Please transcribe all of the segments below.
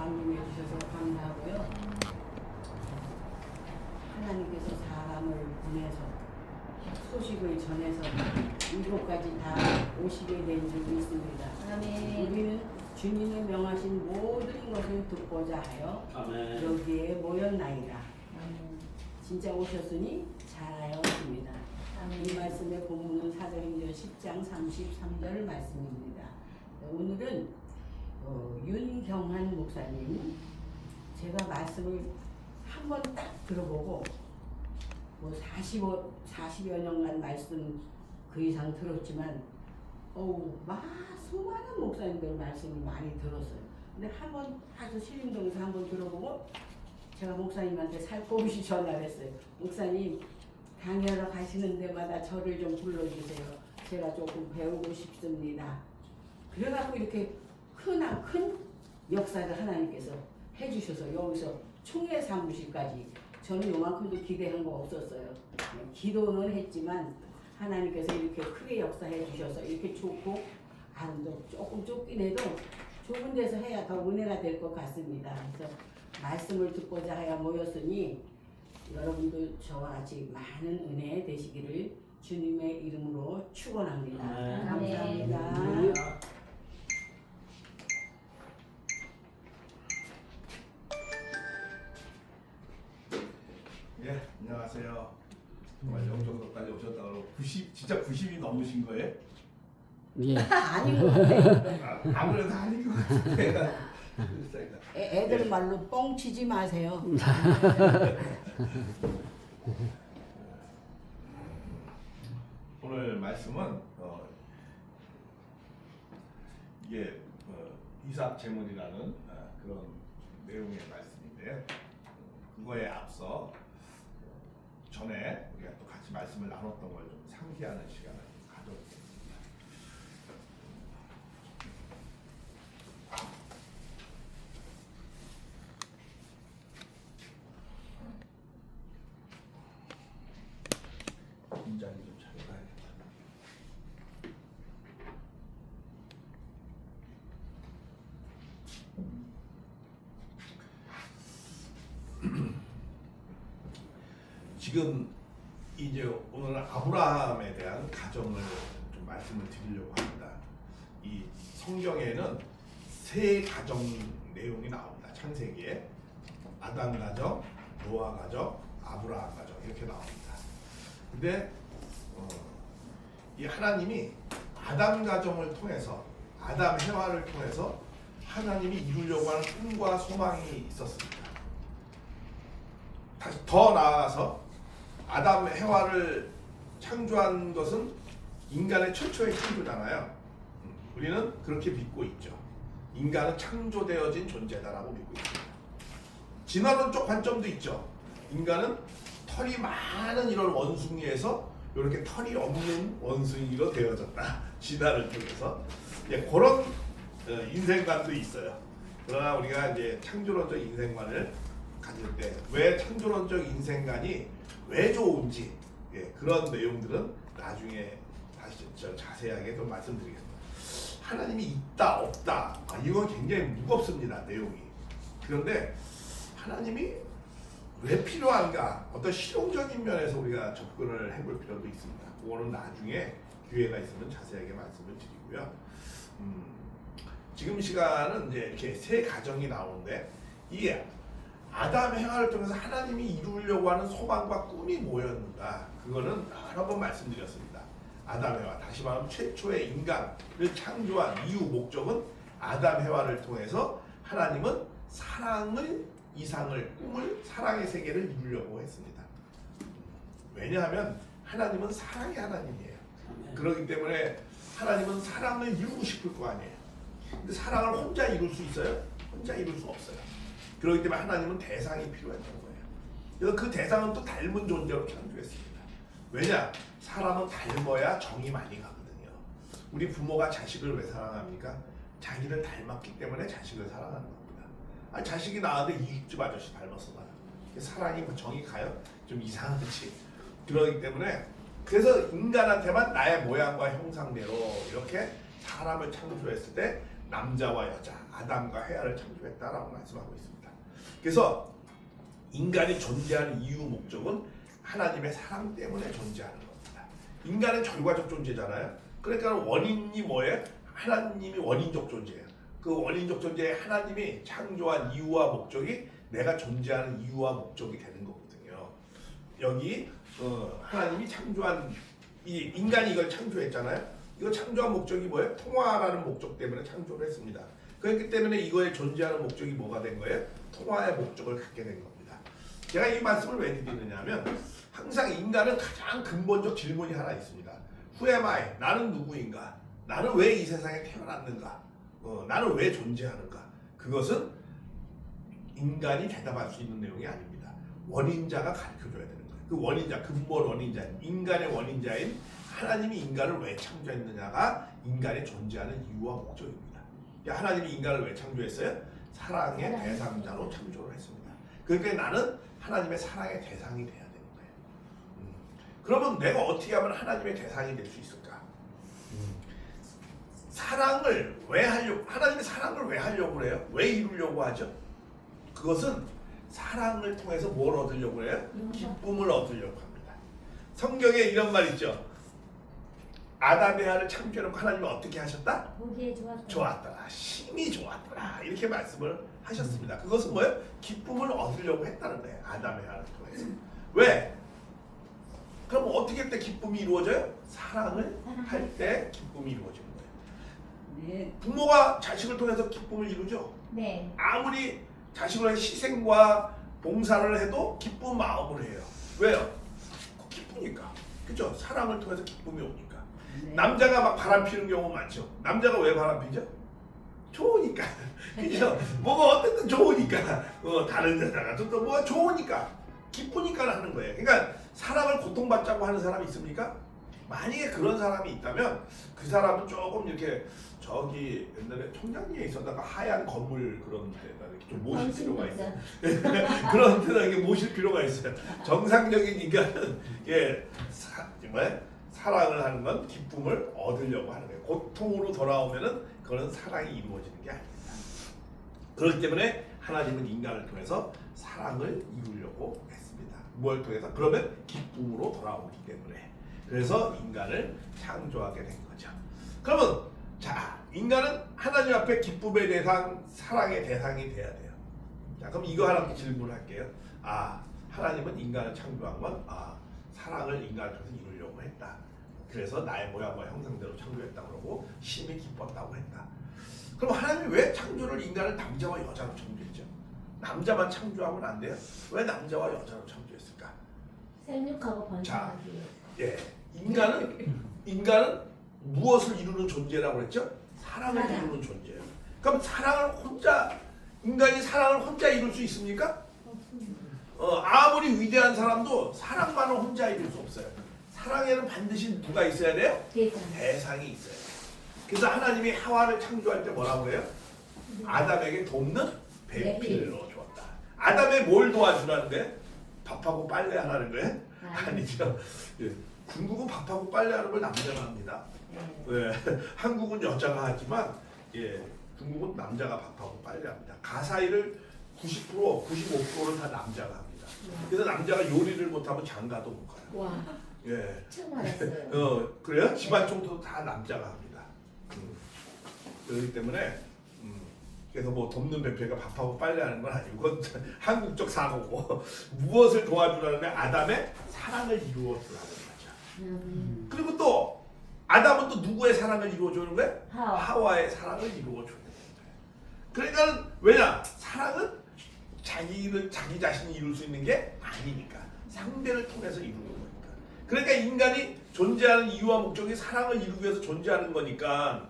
강림해 주셔서 감사하고요. 하나님께서 사람을 보내서 소식을 전해서 이곳까지 다 오시게 된 줄 믿습니다. 아멘. 우리는 주님의 명하신 모든 것을 듣고자 하여 아멘. 여기에 모였나이다. 아멘. 진짜 오셨으니 잘하였습니다. 아멘. 이 말씀의 본문은 사도행전 10장 33절 말씀입니다. 오늘은 윤경한 목사님, 제가 말씀을 한번 딱 들어보고 뭐 40여 년간 말씀 그 이상 들었지만 수많은 목사님들 말씀을 많이 들었어요. 근데 한번 가서 신림동에서 한번 들어보고 제가 목사님한테 살포시 전화를 했어요. 목사님, 강의하러 가시는 데마다 저를 좀 불러주세요. 제가 조금 배우고 싶습니다. 그래갖고 이렇게 큰 역사를 하나님께서 해주셔서 여기서 총회 사무실까지 저는 요만큼도 기대한 거 없었어요. 기도는 했지만 하나님께서 이렇게 크게 역사해 주셔서 이렇게 좋고 조금 좁긴 해도 좁은 데서 해야 더 은혜가 될 것 같습니다. 그래서 말씀을 듣고자 하여 모였으니 여러분도 저와 같이 많은 은혜 되시기를 주님의 이름으로 축원합니다. 아멘. 감사합니다. 예, 안녕하세요. 정말 영종도까지 오셨다고 90, 진짜 90이 넘으신 거예요? 예. 아닌 것 같아요. 아무래도 아닌 것 같은데. 애들 말로 뻥 치지 마세요. 오늘 말씀은 이게 이삭제문이라는 그런 내용의 말씀인데요. 그거에 앞서 전에 우리가 또 같이 말씀을 나눴던 걸 좀 상기하는 시간을 가져보겠습니다. 긴장이 좀 잘해봐야겠다. 지금 이제 오늘 아브라함에 대한 가정을 좀 말씀을 드리려고 합니다. 이 성경에는 세 가정 내용이 나옵니다. 창세기에 아담 가정, 노아 가정, 아브라함 가정 이렇게 나옵니다. 근데 이 하나님이 아담 가정을 통해서 아담 해와를 통해서 하나님이 이루려고 하는 꿈과 소망이 있었습니다. 다시 더 나아가서 아담 해와를 창조한 것은 인간의 최초의 창조잖아요. 우리는 그렇게 믿고 있죠. 인간은 창조되어진 존재다라고 믿고 있습니다. 진화론적 관점도 있죠. 인간은 털이 많은 이런 원숭이에서 이렇게 털이 없는 원숭이로 되어졌다. 진화를 통해서 그런 인생관도 있어요. 그러나 우리가 이제 창조론적 인생관을 가질 때 왜 창조론적 인생관이 왜 좋은지 그런 내용들은 나중에 다시 자세하게 좀 말씀드리겠습니다. 하나님이 있다 없다 이건 굉장히 무겁습니다. 내용이. 그런데 하나님이 왜 필요한가 어떤 실용적인 면에서 우리가 접근을 해볼 필요도 있습니다. 그거는 나중에 기회가 있으면 자세하게 말씀을 드리고요. 지금 시간은 이제 이렇게 세 가정이 나오는데 이 아담 해와를 통해서 하나님이 이루려고 하는 소망과 꿈이 뭐였는가 그거는 여러 번 말씀드렸습니다. 아담 해와 다시 말하면 최초의 인간을 창조한 이유 목적은 아담 해와를 통해서 하나님은 사랑을 이상을 꿈을 사랑의 세계를 이루려고 했습니다. 왜냐하면 하나님은 사랑의 하나님이에요. 그렇기 때문에 하나님은 사랑을 이루고 싶을 거 아니에요. 근데 사랑을 혼자 이룰 수 있어요? 혼자 이룰 수 없어요. 그렇기 때문에 하나님은 대상이 필요했던 거예요. 그래서 그 대상은 또 닮은 존재로 창조했습니다. 왜냐? 사람은 닮아야 정이 많이 가거든요. 우리 부모가 자식을 왜 사랑합니까? 자기를 닮았기 때문에 자식을 사랑하는 겁니다. 자식이 나왔는데 이익집 아저씨 닮았어 봐요. 사랑이 정이 가요? 좀 이상하지. 그렇기 때문에 그래서 인간한테만 나의 모양과 형상대로 이렇게 사람을 창조했을 때 남자와 여자, 아담과 헤아를 창조했다라고 말씀하고 있습니다. 그래서 인간이 존재하는 이유 목적은 하나님의 사랑 때문에 존재하는 겁니다. 인간은 결과적 존재잖아요. 그러니까 원인이 뭐예요? 하나님이 원인적 존재예요. 그 원인적 존재에 하나님이 창조한 이유와 목적이 내가 존재하는 이유와 목적이 되는 거거든요. 여기 하나님이 창조한 이 인간이 이걸 창조했잖아요. 이거 창조한 목적이 뭐예요? 통화라는 목적 때문에 창조를 했습니다. 그렇기 때문에 이거의 존재하는 목적이 뭐가 된 거예요? 통화의 목적을 갖게 된 겁니다. 제가 이 말씀을 왜 드리느냐면 항상 인간은 가장 근본적 질문이 하나 있습니다. Who am I? 나는 누구인가? 나는 왜 이 세상에 태어났는가? 나는 왜 존재하는가? 그것은 인간이 대답할 수 있는 내용이 아닙니다. 원인자가 가르쳐줘야 되는 거예요. 그 원인자, 근본 원인자, 인간의 원인자인 하나님이 인간을 왜 창조했느냐가 인간의 존재하는 이유와 목적입니다. 하나님이 인간을 왜 창조했어요? 사랑의 대상자로 창조를 했습니다. 그러니까 나는 하나님의 사랑의 대상이 돼야 되는 거예요. 그러면 내가 어떻게 하면 하나님의 대상이 될 수 있을까? 사랑을 왜 하려고, 하나님의 사랑을 왜 하려고 그래요? 왜 이루려고 하죠? 그것은 사랑을 통해서 뭘 얻으려고 해요? 기쁨을 얻으려고 합니다. 성경에 이런 말 있죠. 아담 헤아를 창조해놓고 하나님은 어떻게 하셨다? 보기에 좋았다. 좋았더라. 심히 좋았더라. 이렇게 말씀을 하셨습니다. 그것은 뭐예요? 기쁨을 얻으려고 했다는 거예요. 아담 헤아를 통해서. 왜? 그럼 어떻게 할 때 기쁨이 이루어져요? 사랑을 할 때 기쁨이 이루어지는 거예요. 네. 부모가 자식을 통해서 기쁨을 이루죠. 네. 아무리 자식을 희생과 봉사를 해도 기쁜 마음으로 해요. 왜요? 기쁘니까. 그죠? 사랑을 통해서 기쁨이 오니까. 네. 남자가 막 바람 피는 경우 많죠. 남자가 왜 바람 피죠? 좋으니까. 그죠? 뭐가 어쨌든 좋으니까. 다른 여자가 또 뭐가 좋으니까. 기쁘니까 하는 거예요. 그러니까 사람을 고통받자고 하는 사람이 있습니까? 만약에 그런 사람이 있다면 그 사람은 조금 이렇게 저기 옛날에 청량리에 있었다가 하얀 건물 그런 데다 이렇게 좀 모실 필요가 있어요. 그런 데다 이렇게 모실 필요가 있어요. 정상적인 인간은 정말 사랑을 하는 건 기쁨을 얻으려고 하는 거예요. 고통으로 돌아오면은 그거는 사랑이 이루어지는 게 아닙니다. 그렇기 때문에 하나님은 인간을 통해서 사랑을 이루려고 했습니다. 뭘 통해서? 그러면 기쁨으로 돌아오기 때문에. 그래서 인간을 창조하게 된 거죠. 그러면 자, 인간은 하나님 앞에 기쁨의 대상, 사랑의 대상이 돼야 돼요. 자, 그럼 이거 하나 질문할게요. 하나님은 인간을 창조한 건 사랑을 인간을 통해서 이루려고 했다. 그래서 나의 모양과 형상대로 창조했다 그러고 심히 기뻤다고 했다. 그럼 하나님이 왜 창조를 인간을 남자와 여자로 창조했죠? 남자만 창조하면 안 돼요? 왜 남자와 여자로 창조했을까? 생육하고 번성하기 위해서. 인간은 무엇을 이루는 존재라고 그랬죠? 사랑을 사랑. 이루는 존재예요. 그럼 인간이 사랑을 혼자 이룰 수 있습니까? 아무리 위대한 사람도 사랑만은 혼자 이룰 수 없어요. 사랑에는 반드시 누가 있어야 돼요? 대상이 있어야 돼요. 그래서 하나님이 하와를 창조할 때 뭐라고 그래요? 아담에게 돕는 배필을 넣어주었다. 아담에 뭘 도와주라는데? 밥하고 빨래하라는 거예요? 아니죠. 중국은 밥하고 빨래하는 걸 남자가 합니다. 한국은 여자가 하지만 중국은 남자가 밥하고 빨래합니다. 가사일을 90%, 95%는 다 남자가 합니다. 그래서 남자가 요리를 못하면 장가도 못 가요. 와. 처음 알았어요. 그래요? 집안 청소도 다 남자가 합니다. 그렇기 때문에 그래서 뭐 돕는 배필가 밥하고 빨래하는 건 아니고 그건 한국적 사고고 무엇을 도와주라는데 아담의 사랑을 이루어 주라는 거죠. 그리고 또 아담은 또 누구의 사랑을 이루어 주는 거예요? 하와의 사랑을 이루어 주는 거예요. 그러니까 왜냐? 사랑은 자기 자신이 이룰 수 있는 게 아니니까 상대를 통해서 이루는 거니까. 그러니까 인간이 존재하는 이유와 목적이 사랑을 이루기 위해서 존재하는 거니까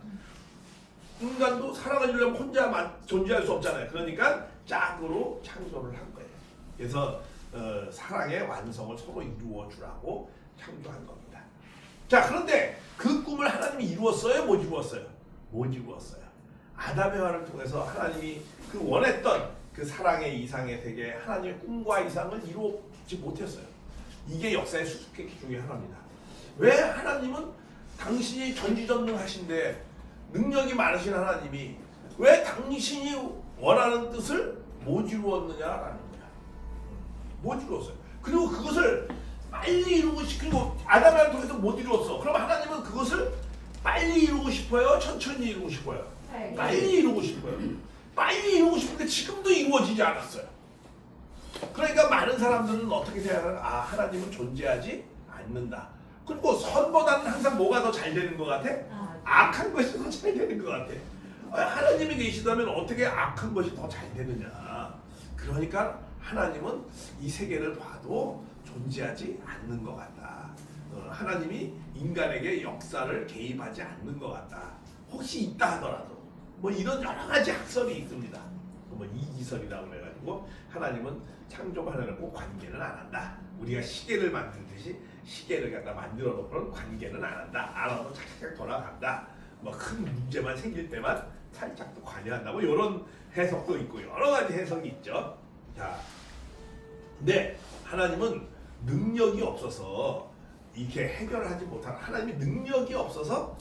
인간도 사랑을 이루려면 혼자 존재할 수 없잖아요. 그러니까 짝으로 창조를 한 거예요. 그래서 사랑의 완성을 서로 이루어 주라고 창조한 겁니다. 자, 그런데 그 꿈을 하나님이 이루었어요? 못 이루었어요? 못 이루었어요. 아담 헤와를 통해서 하나님이 그 원했던 그 사랑의 이상의 세계, 하나님의 꿈과 이상을 이루지 못했어요. 이게 역사의 수수께끼 중에 하나입니다. 왜 하나님은 당신이 전지전능하신데 능력이 많으신 하나님이 왜 당신이 원하는 뜻을 못 이루었느냐라는 거야. 못 이루었어요. 그리고 그것을 빨리 이루고 싶고 아담을 통해서 못 이루었어. 그럼 하나님은 그것을 빨리 이루고 싶어요? 천천히 이루고 싶어요? 빨리 이루고 싶어요. 빨리 이루고 싶은데 지금도 이루어지지 않았어요. 그러니까 많은 사람들은 어떻게 생각하나? 아, 하나님은 존재하지 않는다. 그리고 선보다는 항상 뭐가 더 잘 되는 것 같아? 악한 것이 더 잘 되는 것 같아. 하나님이 계시다면 어떻게 악한 것이 더 잘 되느냐. 그러니까 하나님은 이 세계를 봐도 존재하지 않는 것 같다. 하나님이 인간에게 역사를 개입하지 않는 것 같다. 혹시 있다 하더라도 뭐 이런 여러 가지 학설이 있습니다. 뭐 이기설이라고 해가지고 하나님은 창조가 하나님과 관계는 안 한다. 우리가 시계를 만들듯이 시계를 갖다 만들어 놓고는 관계는 안 한다. 알아서 착착 돌아간다. 뭐 큰 문제만 생길 때만 살짝 또 관여한다. 뭐 이런 해석도 있고 여러 가지 해석이 있죠. 자, 근데 하나님은 능력이 없어서 이렇게 해결하지 못하는 하나님이 능력이 없어서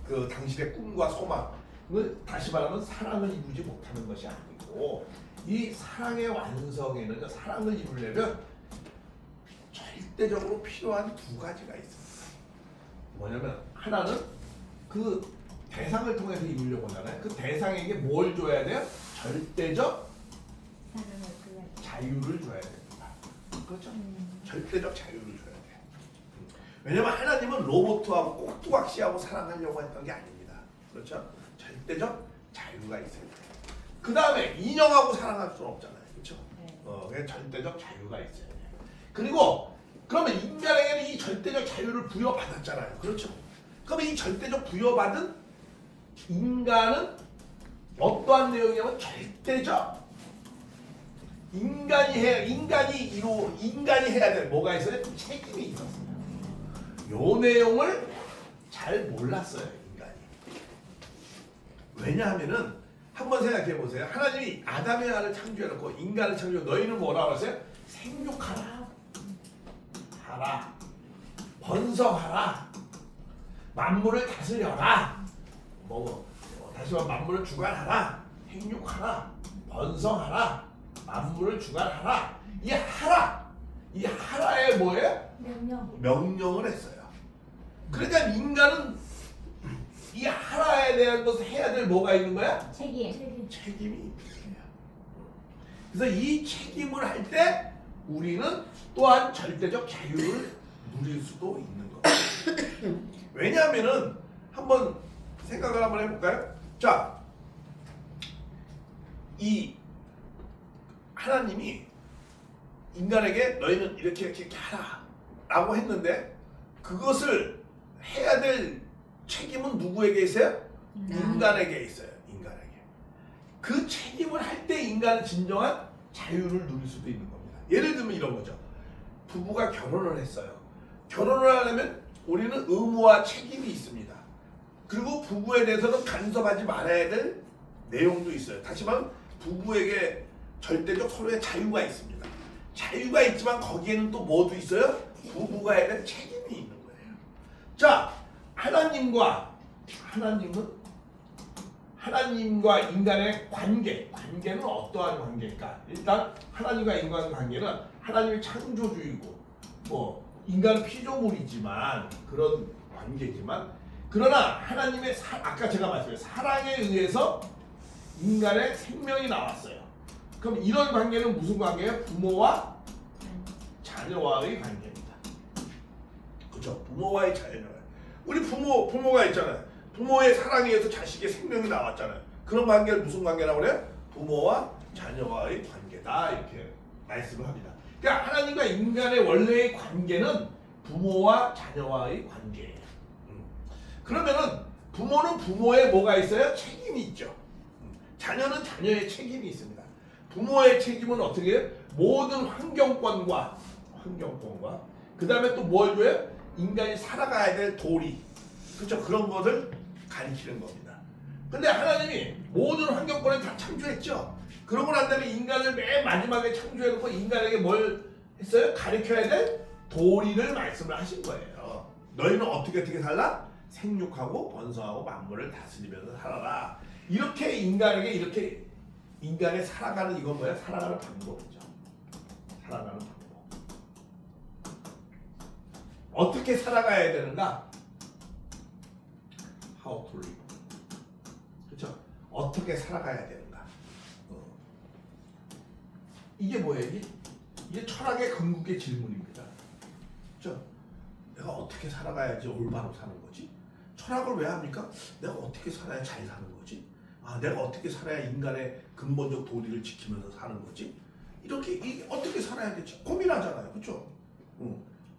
그 당신의 꿈과 소망을 다시 말하면 사랑을 이루지 못하는 것이 아니고 이 사랑의 완성에는 사랑을 이루려면 절대적으로 필요한 두 가지가 있습니다. 뭐냐면 하나는 그 대상을 통해서 이루려고 하잖아요. 그 대상에게 뭘 줘야 돼요? 절대적 자유를 줘야 됩니다. 그렇죠? 절대적 자유를 줘야 돼요. 왜냐면 하나님은 로봇하고 꼭두각시하고 사랑하려고 했던 게 아닙니다. 그렇죠? 절대적 자유가 있어야 돼요. 그 다음에 인형하고 사랑할 수는 없잖아요. 그렇죠? 그냥 절대적 자유가 있어야 돼요. 그리고 그러면 인간에게는 이 절대적 자유를 부여받았잖아요. 그렇죠? 그러면 이 절대적 부여받은 인간은 어떠한 내용이냐면 절대적 인간이 해야 될 뭐가 있어요? 책임이 있었어요. 요 내용을 잘 몰랐어요, 인간이. 왜냐하면은 한번 생각해 보세요. 하나님이 아담의 아를 창조해놓고 인간을 창조해 너희는 뭐라고 하세요? 생육하라, 하라, 번성하라, 만물을 다스려라. 다시 말해 만물을 주관하라, 생육하라, 번성하라, 만물을 주관하라. 이 하라에 뭐예요? 명령을 했어요. 그러니까 인간은 이 하라에 대한 것을 해야 될 뭐가 있는 거야? 책임이 있는 거예요. 그래서 이 책임을 할 때 우리는 또한 절대적 자유를 누릴 수도 있는 거예요. 왜냐하면은 한번 생각을 한번 해볼까요? 자, 이 하나님이 인간에게 너희는 이렇게 하라 라고 했는데 그것을 해야 될 책임은 누구에게 있어요? 인간에게 있어요. 인간에게. 그 책임을 할 때 인간은 진정한 자유를 누릴 수도 있는 겁니다. 예를 들면 이런 거죠. 부부가 결혼을 했어요. 결혼을 하려면 우리는 의무와 책임이 있습니다. 그리고 부부에 대해서는 간섭하지 말아야 될 내용도 있어요. 다시 말하면 부부에게 절대적 서로의 자유가 있습니다. 자유가 있지만 거기에는 또 뭐도 있어요? 부부가 해야 될 책임이 있는 거예요. 자, 하나님과 인간의 관계는 어떠한 관계일까? 일단 하나님과 인간 관계는 하나님이 창조주이고 뭐 인간은 피조물이지만 그런 관계지만 그러나 하나님의 아까 제가 말씀드린 사랑에 의해서 인간의 생명이 나왔어요. 그럼 이런 관계는 무슨 관계예요? 부모와 자녀와의 관계입니다. 그렇죠? 부모와의 자녀. 우리 부모가 있잖아요. 부모의 사랑에 의해서 자식의 생명이 나왔잖아요. 그런 관계를 무슨 관계라고 그래요? 부모와 자녀와의 관계다 이렇게 말씀을 합니다. 그러니까 하나님과 인간의 원래의 관계는 부모와 자녀와의 관계예요. 그러면은 부모는 부모의 뭐가 있어요? 책임이 있죠. 자녀는 자녀의 책임이 있습니다. 부모의 책임은 어떻게 해요? 모든 환경권과 그 다음에 또 뭘 줘요? 인간이 살아가야 될 도리, 그렇죠? 그런 것을 가르치는 겁니다. 근데 하나님이 모든 환경권을 다 창조했죠. 그러고 난 다음에 인간을 맨 마지막에 창조해놓고 인간에게 뭘 했어요? 가르쳐야 될 도리를 말씀을 하신 거예요. 너희는 어떻게 살라? 생육하고 번성하고 만물을 다스리면서 살아라. 이렇게 인간에게 이렇게 인간의 살아가는 이건 뭐야? 살아가는 방법이죠. 살아가는 방법. 어떻게 살아가야 되는가? How to live. 그렇죠? 어떻게 살아가야 되는가? 이게 뭐예요? 이게 철학의 궁극의 질문입니다. 그렇죠? 내가 어떻게 살아가야지 올바로 사는 거지? 철학을 왜 합니까? 내가 어떻게 살아야 잘 사는 거지? 내가 어떻게 살아야 인간의 근본적 도리를 지키면서 사는 거지? 이게 어떻게 살아야 되지? 고민하잖아요. 그렇죠?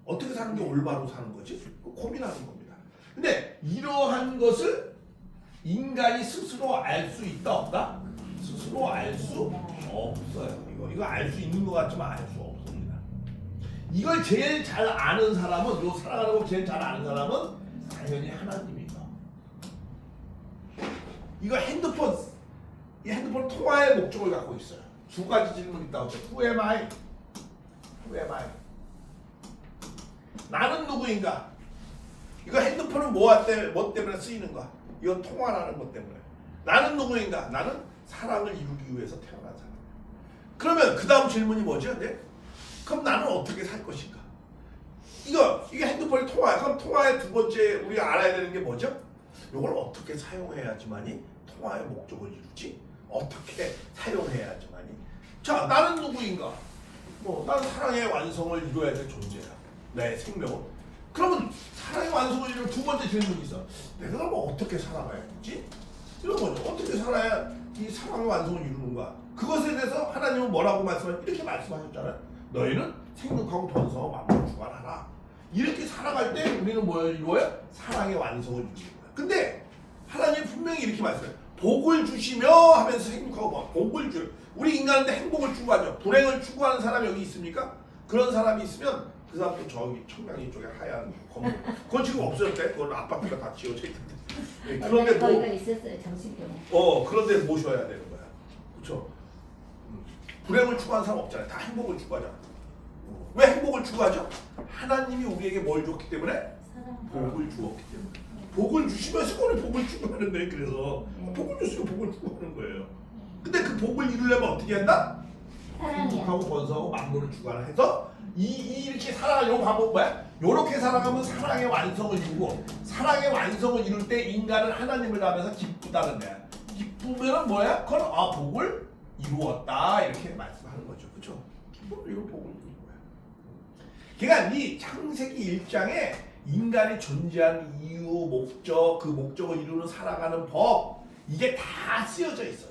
어떻게 사는 게 올바로 사는 거지? 고민하는 겁니다. 근데 이러한 것을 인간이 스스로 알 수 있다 없다? 스스로 알 수 없어요. 이거 알 수 있는 것 같지만 알 수 없습니다. 이걸 제일 잘 아는 사람은, 요 살아가는 거 제일 잘 아는 사람은 당연히 하나님이죠. 이 핸드폰 통화의 목적을 갖고 있어요. 두 가지 질문이 있다고 했죠. Who am I? Who am I? 나는 누구인가? 이거 핸드폰은 뭐 때문에 쓰이는가? 이건 통화라는 것 때문에. 나는 누구인가? 나는 사랑을 이루기 위해서 태어난 사람. 그러면 그 다음 질문이 뭐죠? 네? 그럼 나는 어떻게 살 것인가? 이게 핸드폰이 통화야. 그럼 통화의 두 번째 우리가 알아야 되는 게 뭐죠? 이걸 어떻게 사용해야지만이 통화의 목적을 이루지? 어떻게 사용해야지만이? 자, 나는 누구인가? 나는 사랑의 완성을 이루어야 될 존재야. 내 생명은. 그러면 사랑의 완성을 이루는 두 번째 질문이 있어. 내가 그럼 어떻게 살아가야 되지? 이런 거죠. 어떻게 살아야 이 사랑의 완성을 이루는가? 그것에 대해서 하나님은 뭐라고 이렇게 말씀하셨잖아요. 너희는 생육하고 번성하고 만물을 주관하라. 이렇게 살아갈 때 우리는 뭘 이루어요? 사랑의 완성을 이루는 거야. 근데 하나님 분명히 이렇게 말씀해요. 복을 주시며 하면서 생육하고 복을 줄. 우리 인간한테 행복을 추구하죠. 불행을 추구하는 사람이 여기 있습니까? 그런 사람이 있으면 그 사람도 저기 청량리 쪽에 하얀 건물. 그건 지금 없어졌대. 그건 아파트가 다 지어져 있던데. 네, 그런데 거기가 있었어요. 정신병원. 그런데 모셔야 되는 거야. 그렇죠? 불행을 추구하는 사람 없잖아요. 다 행복을 추구하잖아. 왜 행복을 추구하죠? 하나님이 우리에게 뭘 줬기 때문에? 복을 주었기 때문에. 복을 주시면서 그걸 복을 추구하는 거예요. 그래서 복을 주시면 복을 추구하는 거예요. 근데 그 복을 이루려면 어떻게 한다? 행복하고 번성하고 만물을 주관해서 이렇게 살아가려고 방법 뭐야? 요렇게 살아가면 사랑의 완성을 이루고, 사랑의 완성을 이룰 때 인간은 하나님을 닮아서 기쁘다는 거야. 기쁘면은 뭐야? 그건 복을 이루었다 이렇게 말씀하는 거죠. 그렇죠? 기쁨으로 이걸 복을 이루는 거야. 그러니까 이 창세기 1장에 인간이 존재하는 이유, 목적, 그 목적을 이루는 살아가는 법, 이게 다 쓰여져 있어요.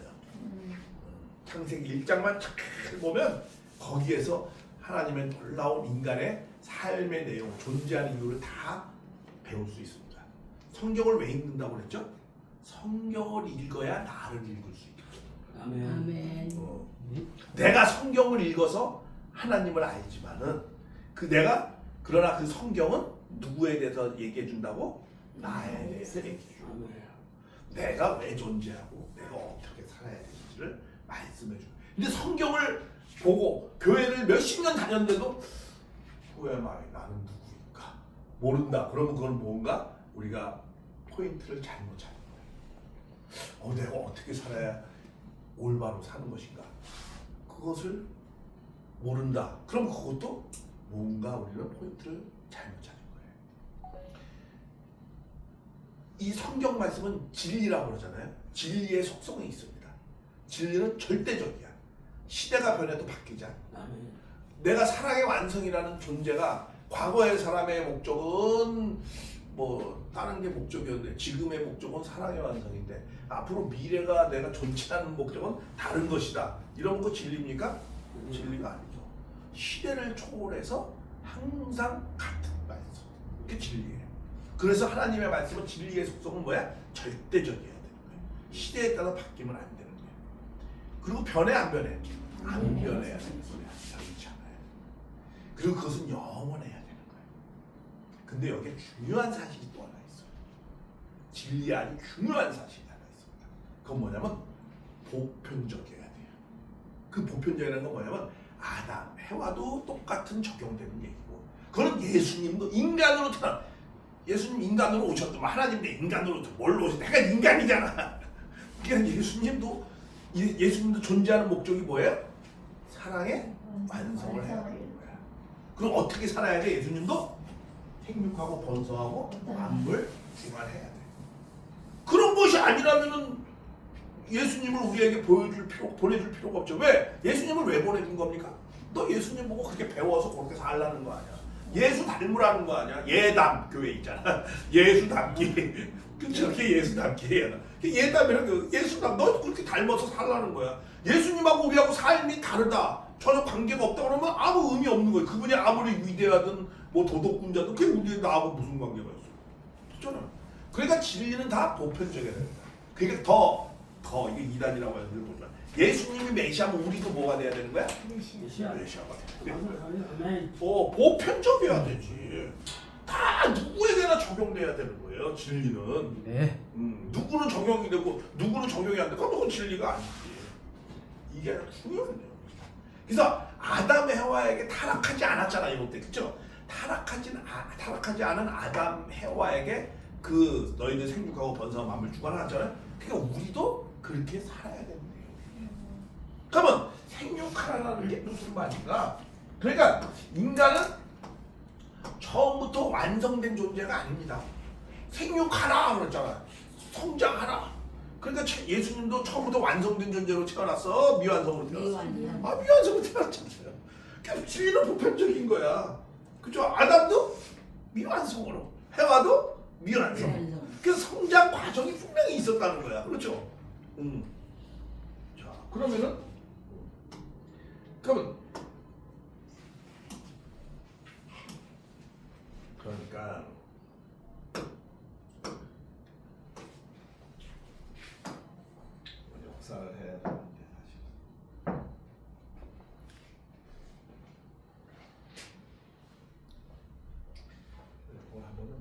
창세기 1장만 쫙 보면 거기에서 하나님의 놀라운 인간의 삶의 내용, 존재하는 이유를 다 배울 수 있습니다. 성경을 왜 읽는다고 그랬죠? 성경을 읽어야 나를 읽을 수 있다. 아멘. 내가 성경을 읽어서 하나님을 알지만은 그러나 그 성경은 누구에 대해서 얘기해 준다고? 나에 대해서 얘기해 주는 거예요. 내가 왜 존재하고 내가 어떻게 살아야 되는지를 말씀해 주는. 근데 성경을 보고 교회를 몇십 년 다녔는데도 Who am I? 나는 누구인가? 모른다. 그러면 그건 뭔가 우리가 포인트를 잘못 잡는 거예요. 내가 어떻게 살아야 올바로 사는 것인가? 그것을 모른다. 그럼 그것도 뭔가 우리는 포인트를 잘못 찾은 거예요. 이 성경 말씀은 진리라고 그러잖아요. 진리의 속성이 있습니다. 진리는 절대적이야. 시대가 변해도 바뀌지 않는다. 내가 사랑의 완성이라는 존재가 과거의 사람의 목적은 다른 게 목적이었는데 지금의 목적은 사랑의 완성인데 앞으로 미래가 내가 존재하는 목적은 다른 것이다. 이런 거 진리입니까? 진리가 아니죠. 시대를 초월해서 항상 같은 말씀. 그게 진리예요. 그래서 하나님의 말씀은 진리의 속성은 뭐야? 절대적이어야 되는 거예요. 시대에 따라 바뀌면 안 되는 거예요. 그리고 변해 안 변해? 안 변해야 되는 거예요. 변치 않아요. 그리고 그것은 영원해야 되는 거예요. 근데 여기에 중요한 사실이 또 하나 있어요. 진리 아닌 중요한 사실이 하나 있습니다. 그건 뭐냐면 보편적이어야 돼요. 그 보편적이라는 건 뭐냐면 아담, 해와도 똑같은 적용되는 얘기고, 그건 예수님도 인간으로 예수님 인간으로 오셨더만 하나님도 인간으로 뭘로 오셨대? 내가 인간이잖아. 그러니까 예수님도 존재하는 목적이 뭐예요? 사랑의 완성을 해야 되는 거야. 그럼 어떻게 살아야 돼? 예수님도 생육하고 번성하고 만물 중환해야 돼. 그런 것이 아니라면은 예수님을 우리에게 보내줄 필요가 없죠. 왜? 예수님을 왜 보내준 겁니까? 너 예수님 보고 그렇게 배워서 그렇게 살라는 거 아니야. 예수 닮으라는 거 아니야. 예담 교회 있잖아. 예수 닮기. 그쵸? 그게 예수 닮기 해야 돼. 예담이란 게 예수 너 그렇게 닮아서 살라는 거야. 예수님하고 우리하고 삶이 다르다. 전혀 관계가 없다 그러면 아무 의미 없는 거예요. 그분이 아무리 위대하든 뭐 도덕군자든 그게 우리하고 나하고 무슨 관계가 있어. 그렇잖아. 그러니까 진리는 다 보편적이어야 된다. 그러니까 더 이게 이단이라고 해서 보지만 예수님이 메시아면 우리도 뭐가 돼야 되는 거야? 메시아가 돼야 돼. 보편적이어야 되지. 다 누구에게나 적용돼야 되는 거예요. 진리는. 네. 누구는 적용이 되고 누구는 적용이 안 되고 그건 진리가 아니지. 이게 중요한데요. 그래서 아담 해와에게 타락하지 않았잖아 이것 때, 그렇죠? 타락하지 않은 아담 해와에게 그 너희들 생육하고 번성하고 만물 주관하잖아요. 그러니까 우리도 그렇게 살아야 된대요. 그러면 생육하라는 게 무슨 말인가? 그러니까 인간은 처음부터 완성된 존재가 아닙니다. 생육하라 그랬잖아. 성장하라. 그러니까 예수님도 처음부터 완성된 존재로 태어났어. 미완성으로 태어났어. 미완성으로 태어났잖아요. 그러니까 진리는 보편적인 거야. 그죠? 아담도 미완성으로, 해와도 미완성. 그 성장 과정이 분명히 있었다는 거야. 그렇죠? 자, 그러면 그러니까 역사를 해야 되는데 사실. 이거 한번은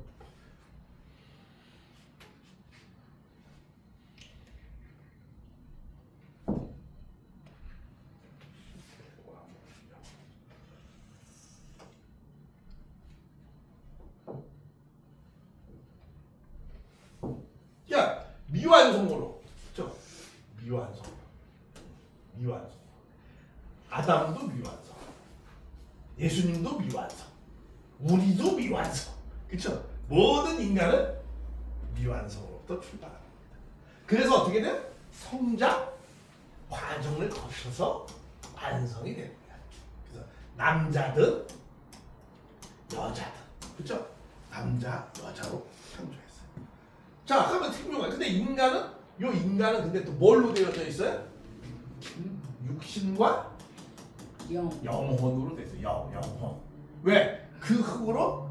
야, 미완성으로. 그렇죠? 미완성. 아담도 미완성. 예수님도 미완성. 우리도 미완성. 그렇죠? 모든 인간은 미완성으로부터 출발합니다. 그래서 어떻게 돼요? 성장 과정을 거쳐서 완성이 되는 거야. 그래서 남자든 여자든. 그렇죠? 남자, 여자로 창조했어요. 자, 그러면 생명은 근데 인간은 근데 또 뭘로 되어져 있어요? 육신과 영혼으로 되어 있어요. 영혼. 왜? 그 흙으로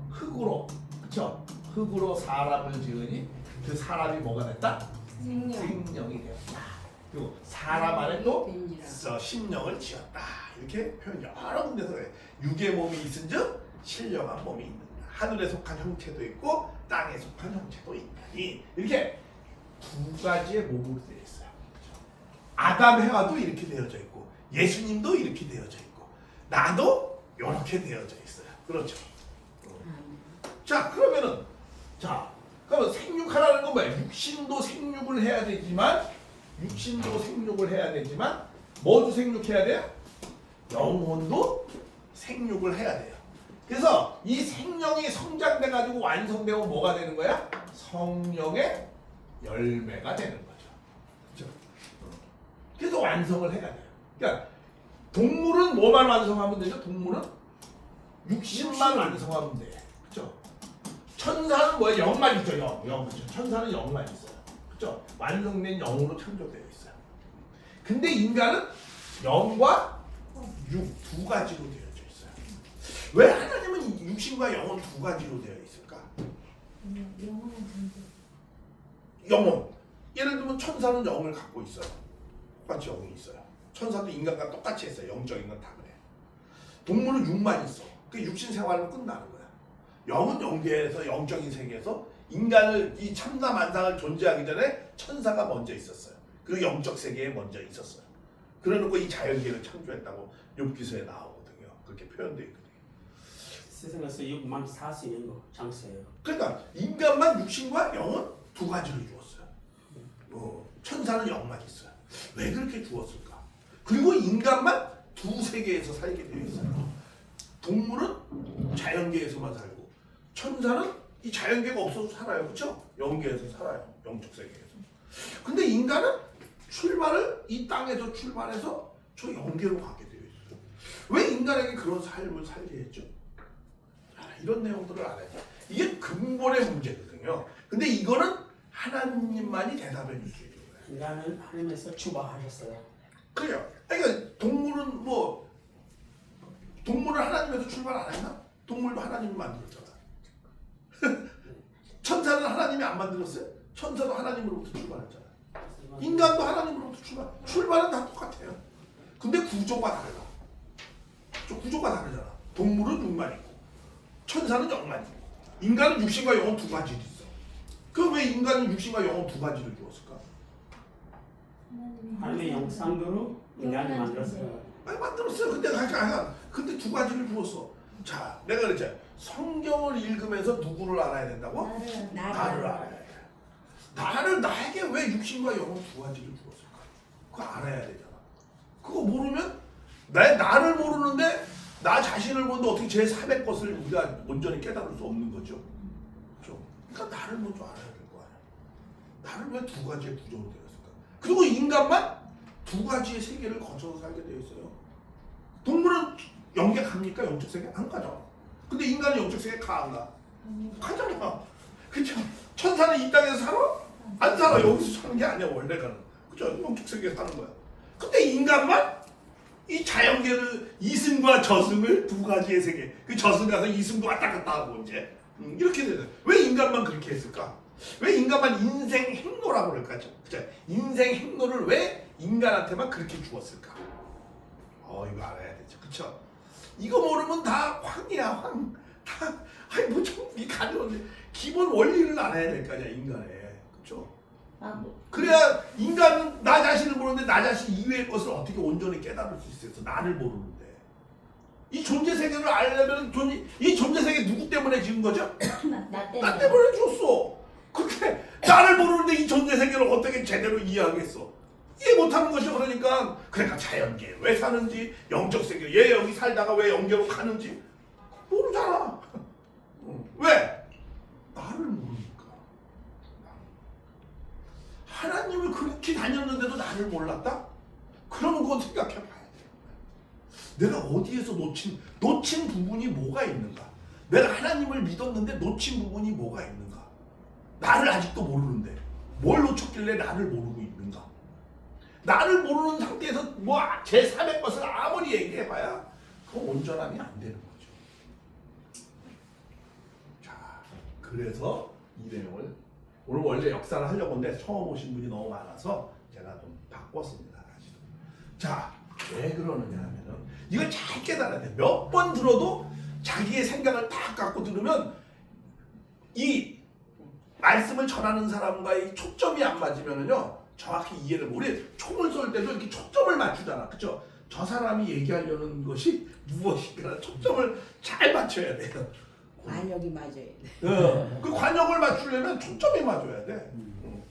그렇죠? 흙으로 사람을 지으니 그 사람이 뭐가 됐다? 생명이 되었다. 그리고 사람 안에 또 심령을 지었다. 이렇게 표현 여러 군데서 해. 육의 몸이 있은즉 신령한 몸이 있는다. 하늘에 속한 형체도 있고 땅에 속한 형체도 있다니. 이렇게 두 가지의 몸으로 되어 있어요. 아담 해와도 이렇게 되어져 있고 예수님도 이렇게 되어져 있고 나도 이렇게 되어져 있어요. 그렇죠? 자, 그러면 생육하라는 건 뭐야? 육신도 생육을 해야 되지만 뭐도 생육해야 돼요? 영혼도 생육을 해야 돼요. 그래서 이 생명이 성장돼 가지고 완성되면 뭐가 되는 거야? 성령의 열매가 되는 거죠. 그렇죠? 그래서 완성을 해야 돼요. 그러니까 동물은 뭐만 완성하면 되죠? 동물은 육신만 완성하면 돼. 그렇죠? 천사는 뭐야? 영만 있죠. 영. 그렇죠? 천사는 영만 있어요. 그렇죠? 완성된 영으로 창조되어 있어요. 근데 인간은 영과 육 두 가지로 되어져 있어요. 왜 하나님은 육신과 영혼 두 가지로 되어 있을까? 영혼. 예를 들면 천사는 영을 갖고 있어요. 똑같이 영이 있어요. 천사도 인간과 똑같이 했어요. 영적인 건 다 그래. 동물은 육만 있어. 그 육신 생활은 끝나는 거야. 영은 영계에서 영적인 세계에서 인간을 이 천사 만상을 존재하기 전에 천사가 먼저 있었어요. 그리고 영적 세계에 먼저 있었어요. 그래놓고 이 자연계를 창조했다고 욥기서에 나오거든요. 그렇게 표현되어 있거든요. 세상에서 6만 40년 장세예요. 그러니까 인간만 육신과 영은 두 가지로 주었어요. 천사는 영만 있어요. 왜 그렇게 주었을까? 그리고 인간만 두 세계에서 살게 되어 있어요. 동물은 자연계에서만 살고 천사는 이 자연계가 없어서 살아요. 그렇죠? 영계에서 살아요. 영적 세계에서. 근데 인간은 출발을 이 땅에서 출발해서 저 영계로 가게 되어 있어요. 왜 인간에게 그런 삶을 살게 했죠? 이런 내용들을 알아야 돼. 이게 근본의 문제거든요. 근데 이거는 하나님만이 대답해 줄 수 있는 거예요. 인간은 하나님에서 출발하셨어요. 그래요. 그러니까 동물은 하나님에서 출발 안 했나? 동물도 하나님이 만들었잖아. 천사는 하나님이 안 만들었어요? 천사도 하나님으로부터 출발했잖아. 인간도 하나님으로부터 출발은 다 똑같아요. 근데 구조가 달라. 구조가 다르잖아. 동물은 육만 있고 천사는 영만 있고 인간은 육신과 영혼 두 가지도 있어. 그럼 왜 인간은 육신과 영혼 두 가지를 주었을까? 하나님의 영상대로 인간을 만들었어요. 아니 만들었어요. 근데 두 가지를 주었어. 자, 내가 그랬잖아. 성경을 읽으면서 누구를 알아야 된다고? 나를 알아야 돼. 나에게 왜 육신과 영혼 두 가지를 주었을까? 그거 알아야 되잖아. 그거 모르면 나를 모르는데 나 자신을 보는데 어떻게 제3의 것을 우리가 온전히 깨달을 수 없는 거죠. 그렇죠? 그러니까 나를 먼저 알아야 될 거 아니야. 나를 왜 두 가지의 구조로 되었을까? 그리고 인간만 두 가지의 세계를 거쳐서 살게 되어 있어요. 동물은 영계 갑니까? 영적 세계? 안 가죠. 근데 인간은 영적 세계 가 안 가? 가잖아. 그렇죠? 천사는 이 땅에서 살아? 안 살아. 여기서 사는 게 아니야 원래가는. 그렇죠? 영적 세계에 사는 거야. 근데 인간만 이 자연계를 이승과 저승을 두 가지의 세계. 그 저승 가서 이승도 왔다 갔다 하고 이제 이렇게 되는. 왜 인간만 그렇게 했을까? 왜 인간만 인생 행로라고 그럴까? 그죠? 인생 행로를 왜 인간한테만 그렇게 주었을까? 이거 알아야 되죠. 그쵸? 이거 모르면 다 황이야, 황. 아니, 이 가져오는데, 기본 원리를 알아야 될 거 아니야, 인간에. 그쵸? 그래야 인간은 나 자신을 모르는데 나 자신 이외의 것을 어떻게 온전히 깨달을 수 있어. 나를 모르는데. 이 존재 세계를 알려면 이 존재 세계 누구 때문에 지은 거죠? 나 나 때문에 줬어. 근데 나를 모르는데 이 존재 세계를 어떻게 제대로 이해하겠어? 이해 못하는 것이 그러니까 자연계 왜 사는지 영적 세계 얘 여기 살다가 왜 영계로 가는지 모르잖아. 왜? 나를 모르니까. 하나님을 그렇게 다녔는데도 나를 몰랐다? 그러면 그건 생각해 봐야 돼. 내가 어디에서 놓친 부분이 뭐가 있는가? 내가 하나님을 믿었는데 놓친 부분이 뭐가 있는가? 나를 아직도 모르는데 뭘 놓쳤길래 나를 모르고 있는가? 나를 모르는 상태에서 뭐 제3의 것을 아무리 얘기해봐야 그건 온전함이 안 되는 거죠. 자, 그래서 이 내용을 오늘 원래 역사를 하려고 했는데 처음 오신 분이 너무 많아서 제가 좀 바꿨습니다. 사실은. 자, 왜 그러느냐 하면은 이걸 잘 깨달아야 돼. 몇 번 들어도 자기의 생각을 딱 갖고 들으면 이 말씀을 전하는 사람과의 초점이 안 맞으면은요 정확히 이해를 우리 총을 쏠 때도 이렇게 초점을 맞추잖아. 그쵸? 저 사람이 얘기하려는 것이 무엇인가 초점을 잘 맞춰야 돼요. 관역이 맞아야 돼. 그 관역을 맞추려면 초점이 맞아야 돼.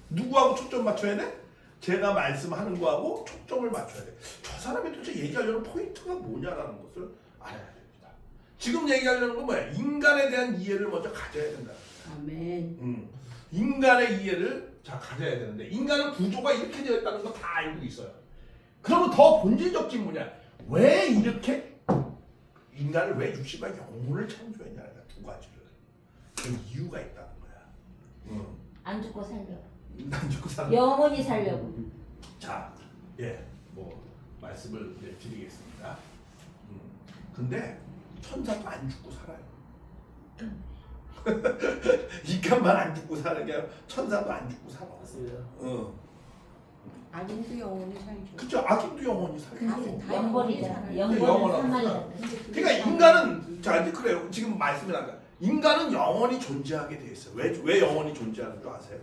누구하고 초점 맞춰야 돼? 제가 말씀하는 거하고 초점을 맞춰야 돼. 저 사람이 도대체 얘기하려는 포인트가 뭐냐라는 것을 알아야 됩니다. 지금 얘기하려는 건 뭐야? 인간에 대한 이해를 먼저 가져야 된다. 아멘. 인간의 이해를 가져야 되는데 인간은 구조가 이렇게 되어 있다는 거 다 알고 있어요. 그러면 더 본질적 질문이야. 왜 이렇게 인간을 왜 육신과 영혼을 창조했냐? 두 가지를. 그 이유가 있다는 거야. 안 죽고 살려고. 난 죽고 사는. 영원히 살려고. 자, 말씀을 드리겠습니다. 근데 천사도 안 죽고 살아요. 인간만 안 죽고 사는 게 아니라 천사도 안 죽고 살아. 맞습니다. 악인도 영혼이 살죠. 그죠? 악인도 영혼이 살고. 근데 영벌이잖아. 영원하다. 영벌은 사말이잖아. 그러니까 인간은 이제 그래요. 지금 말씀이 나가. 인간은 영원히 존재하게 돼 있어요. 왜 영원히 존재하는 줄 아세요?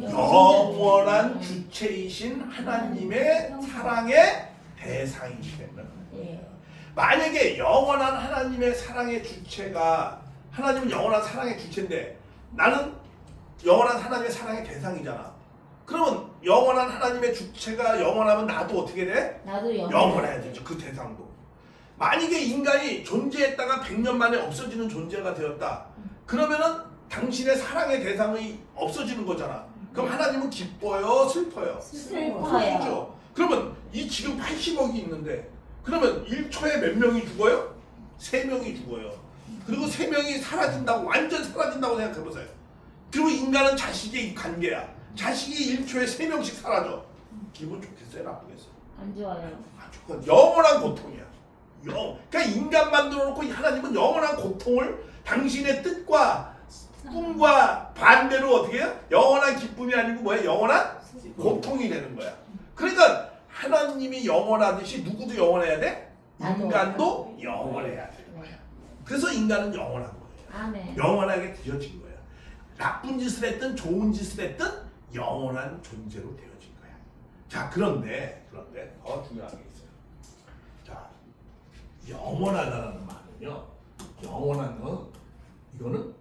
영원한 주체이신 하나님의 사랑의 대상이기 때문에. 예. 만약에 영원한 하나님의 사랑의 주체가 하나님은 영원한 사랑의 주체인데 나는 영원한 하나님의 사랑의 대상이잖아. 그러면 영원한 하나님의 주체가 영원하면 나도 어떻게 돼? 나도 영원해야 되죠. 그 대상도. 만약에 인간이 존재했다가 100년 만에 없어지는 존재가 되었다. 그러면은 당신의 사랑의 대상이 없어지는 거잖아. 그럼 하나님은 기뻐요, 슬퍼요? 슬퍼요. 슬프죠. 그러면 이 지금 80억이 있는데 그러면 1초에 몇 명이 죽어요? 3명이 죽어요. 그리고 3명이 사라진다고 완전 사라진다고 생각해보세요. 그리고 인간은 자식의 관계야. 자식이 1초에 3명씩 사라져. 기분 좋겠어요? 나쁘겠어요? 안 좋아요. 아주 영원한 고통이야. 그러니까 인간 만들어 놓고 하나님은 영원한 고통을 당신의 뜻과 꿈과 반대로 어떻게 해요? 영원한 기쁨이 아니고 뭐야? 영원한 고통이 되는 거야. 그러니까 하나님이 영원하듯이 누구도 영원해야 돼? 나도. 인간도 영원해야 되는 거야. 그래서 인간은 영원한 거예요. 아멘. 영원하게 되어진 거야. 나쁜 짓을 했든 좋은 짓을 했든 영원한 존재로 되어진 거야. 자, 그런데 더 중요한 게 있어요. 자, 영원하다는 말은요. 영원한 건 이거는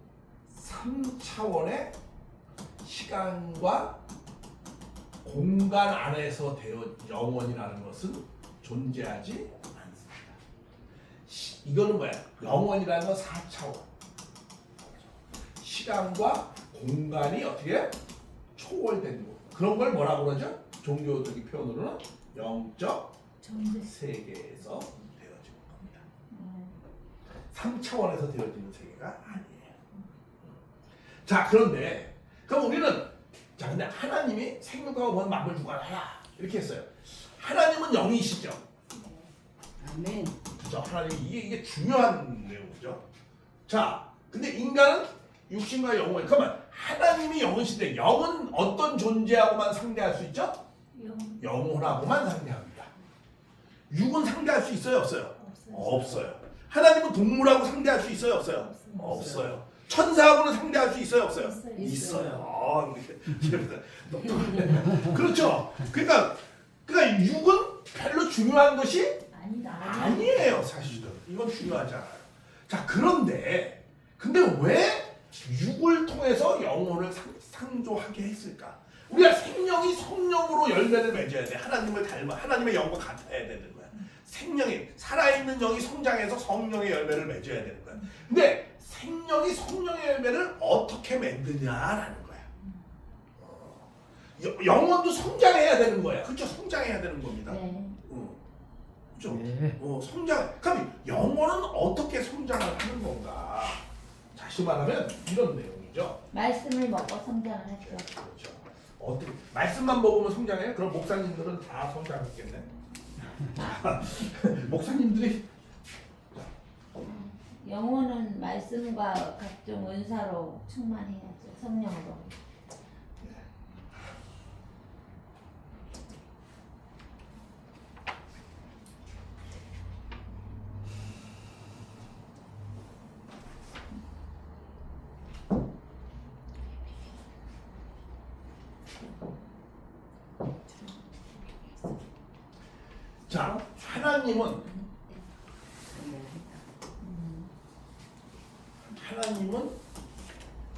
3차원의 시간과 공간 안에서 되어 영원이라는 것은 존재하지 않습니다. 이거는 뭐야? 영원이라는 건 4차원. 시간과 공간이 어떻게 초월된 거. 그런 걸 뭐라고 그러죠? 종교적인 표현으로는 영적 세계에서 되어진 겁니다. 3차원에서 되어지는 세계가 아니에요. 자, 그런데 그럼 우리는 자, 근데 하나님이 생명과 원 만물 주관하라 이렇게 했어요. 하나님은 영이시죠. 아멘. 그죠? 하나님 이게 중요한 내용이죠. 자, 근데 인간은 육신과 영혼. 그러면 하나님이 영이신데 영은 어떤 존재하고만 상대할 수 있죠? 영혼하고만 상대합니다. 육은 상대할 수 있어요, 없어요? 없어요. 하나님은 동물하고 상대할 수 있어요, 없어요? 없어요. 천사하고는 상대할 수 있어요, 없어요? 있어요. 그렇죠. 그러니까 육은 별로 중요한 것이 아니에요, 사실은. 이건 중요하지 않아요. 자, 그런데 왜 육을 통해서 영혼을 상조하게 했을까? 우리가 생명이 성령으로 열매를 맺어야 돼. 하나님을 닮아 하나님의 영과 같아야 되는 거야. 생명이 살아있는 영이 성장해서 성령의 열매를 맺어야 되는 거야. 근데 생명이 성령의 열매를 어떻게 맺느냐라는 거야. 영혼도 성장해야 되는 거야. 그렇죠? 성장해야 되는 겁니다. 네. 그렇죠? 네. 성장. 그럼 영혼은 어떻게 성장을 하는 건가? 다시 말하면 이런 내용이죠. 말씀을 먹고 성장을 했죠. 그렇죠. 어떻게 말씀만 먹으면 성장해요? 그럼 목사님들은 다 성장했겠네. 목사님들이 영혼은 말씀과 각종 은사로 충만해야죠. 성령으로. 자, 하나님은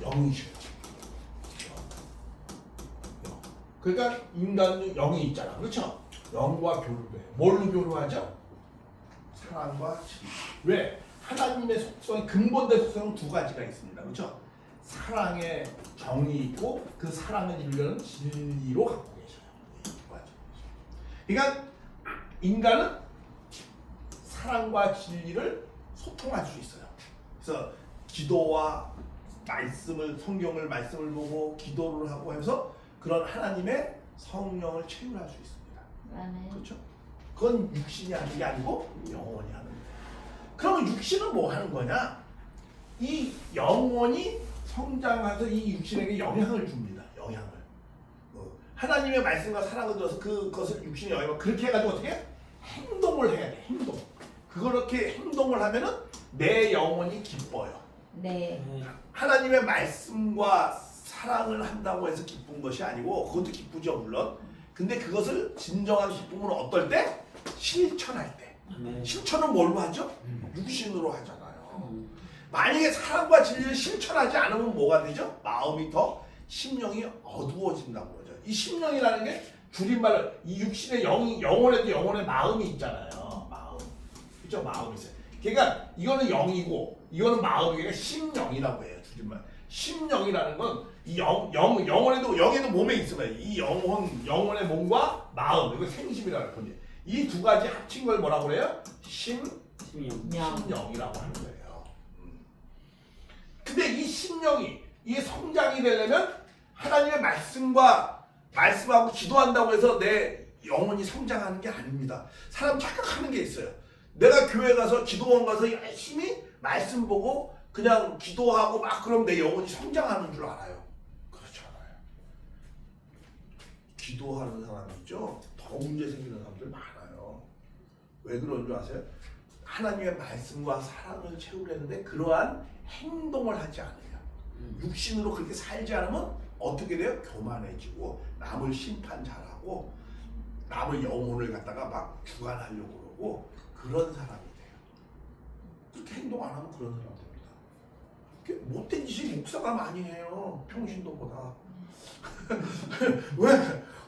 영이셔요. 그러니까 인간도 영이 있잖아, 그렇죠? 영과 교류해. 뭘로 교류하죠? 사랑과 진리. 왜? 하나님의 속성이 근본된 속성은 두 가지가 있습니다, 그렇죠? 사랑의 정이 있고 그 사랑을 이루려는 진리로 갖고 계셔요. 두 가지. 그러니까 인간은 사랑과 진리를 소통할 수 있어요. 그래서 기도와 성경을 말씀을 보고 기도를 하고 해서 그런 하나님의 성령을 체험할 수 있습니다. 아멘. 그렇죠? 그건 육신이 하는 게 아니고 영혼이 하는 거예요. 그러면 육신은 뭐 하는 거냐? 이 영혼이 성장해서 이 육신에게 영향을 줍니다. 영향을. 하나님의 말씀과 사랑을 들어서 그것을 육신의 영향을 그렇게 해가지고 어떻게 행동을 해야 돼. 행동. 그렇게 행동을 하면은 내 영혼이 기뻐요. 네. 하나님의 말씀과 사랑을 한다고 해서 기쁜 것이 아니고 그것도 기쁘죠 물론. 근데 그것을 진정한 기쁨은 어떨 때? 실천할 때. 실천은 뭘로 하죠? 육신으로 하잖아요. 만약에 사랑과 진리를 실천하지 않으면 뭐가 되죠? 마음이 더 심령이 어두워진다고 그러죠. 이 심령이라는 게 줄임말로 이 육신의 영이 영혼에도 영혼의 마음이 있잖아요. 마음. 그죠? 마음이 있어요. 그러니까 이거는 영이고 이거는 마음이니까 심령이라고 해요. 줄임말. 심령이라는 건 이 영혼에도 영에도 몸에 있어요. 이 영혼의 몸과 마음 이거 생심이라는 거지. 이 두 가지 합친 걸 뭐라고 그래요? 심령이라고 하는 거예요. 근데 이 심령이 이게 성장이 되려면 하나님의 말씀하고 기도한다고 해서 내 영혼이 성장하는 게 아닙니다. 사람 착각하는 게 있어요. 내가 교회 가서 기도원 가서 열심히 말씀 보고 그냥 기도하고 막 그러면 내 영혼이 성장하는 줄 알아요. 그렇지 않아요. 기도하는 사람이 있죠. 더 문제 생기는 사람들 많아요. 왜 그런 줄 아세요? 하나님의 말씀과 사랑을 채우려는데 그러한 행동을 하지 않아요. 육신으로 그렇게 살지 않으면 어떻게 돼요? 교만해지고 남을 심판 잘하고 남의 영혼을 갖다가 막 주관하려고 그러고 그런 사람이 돼요. 그렇게 행동 안 하면 그런 사람 됩니다. 못된 짓이 목사가 많이 해요. 평신도보다. 왜?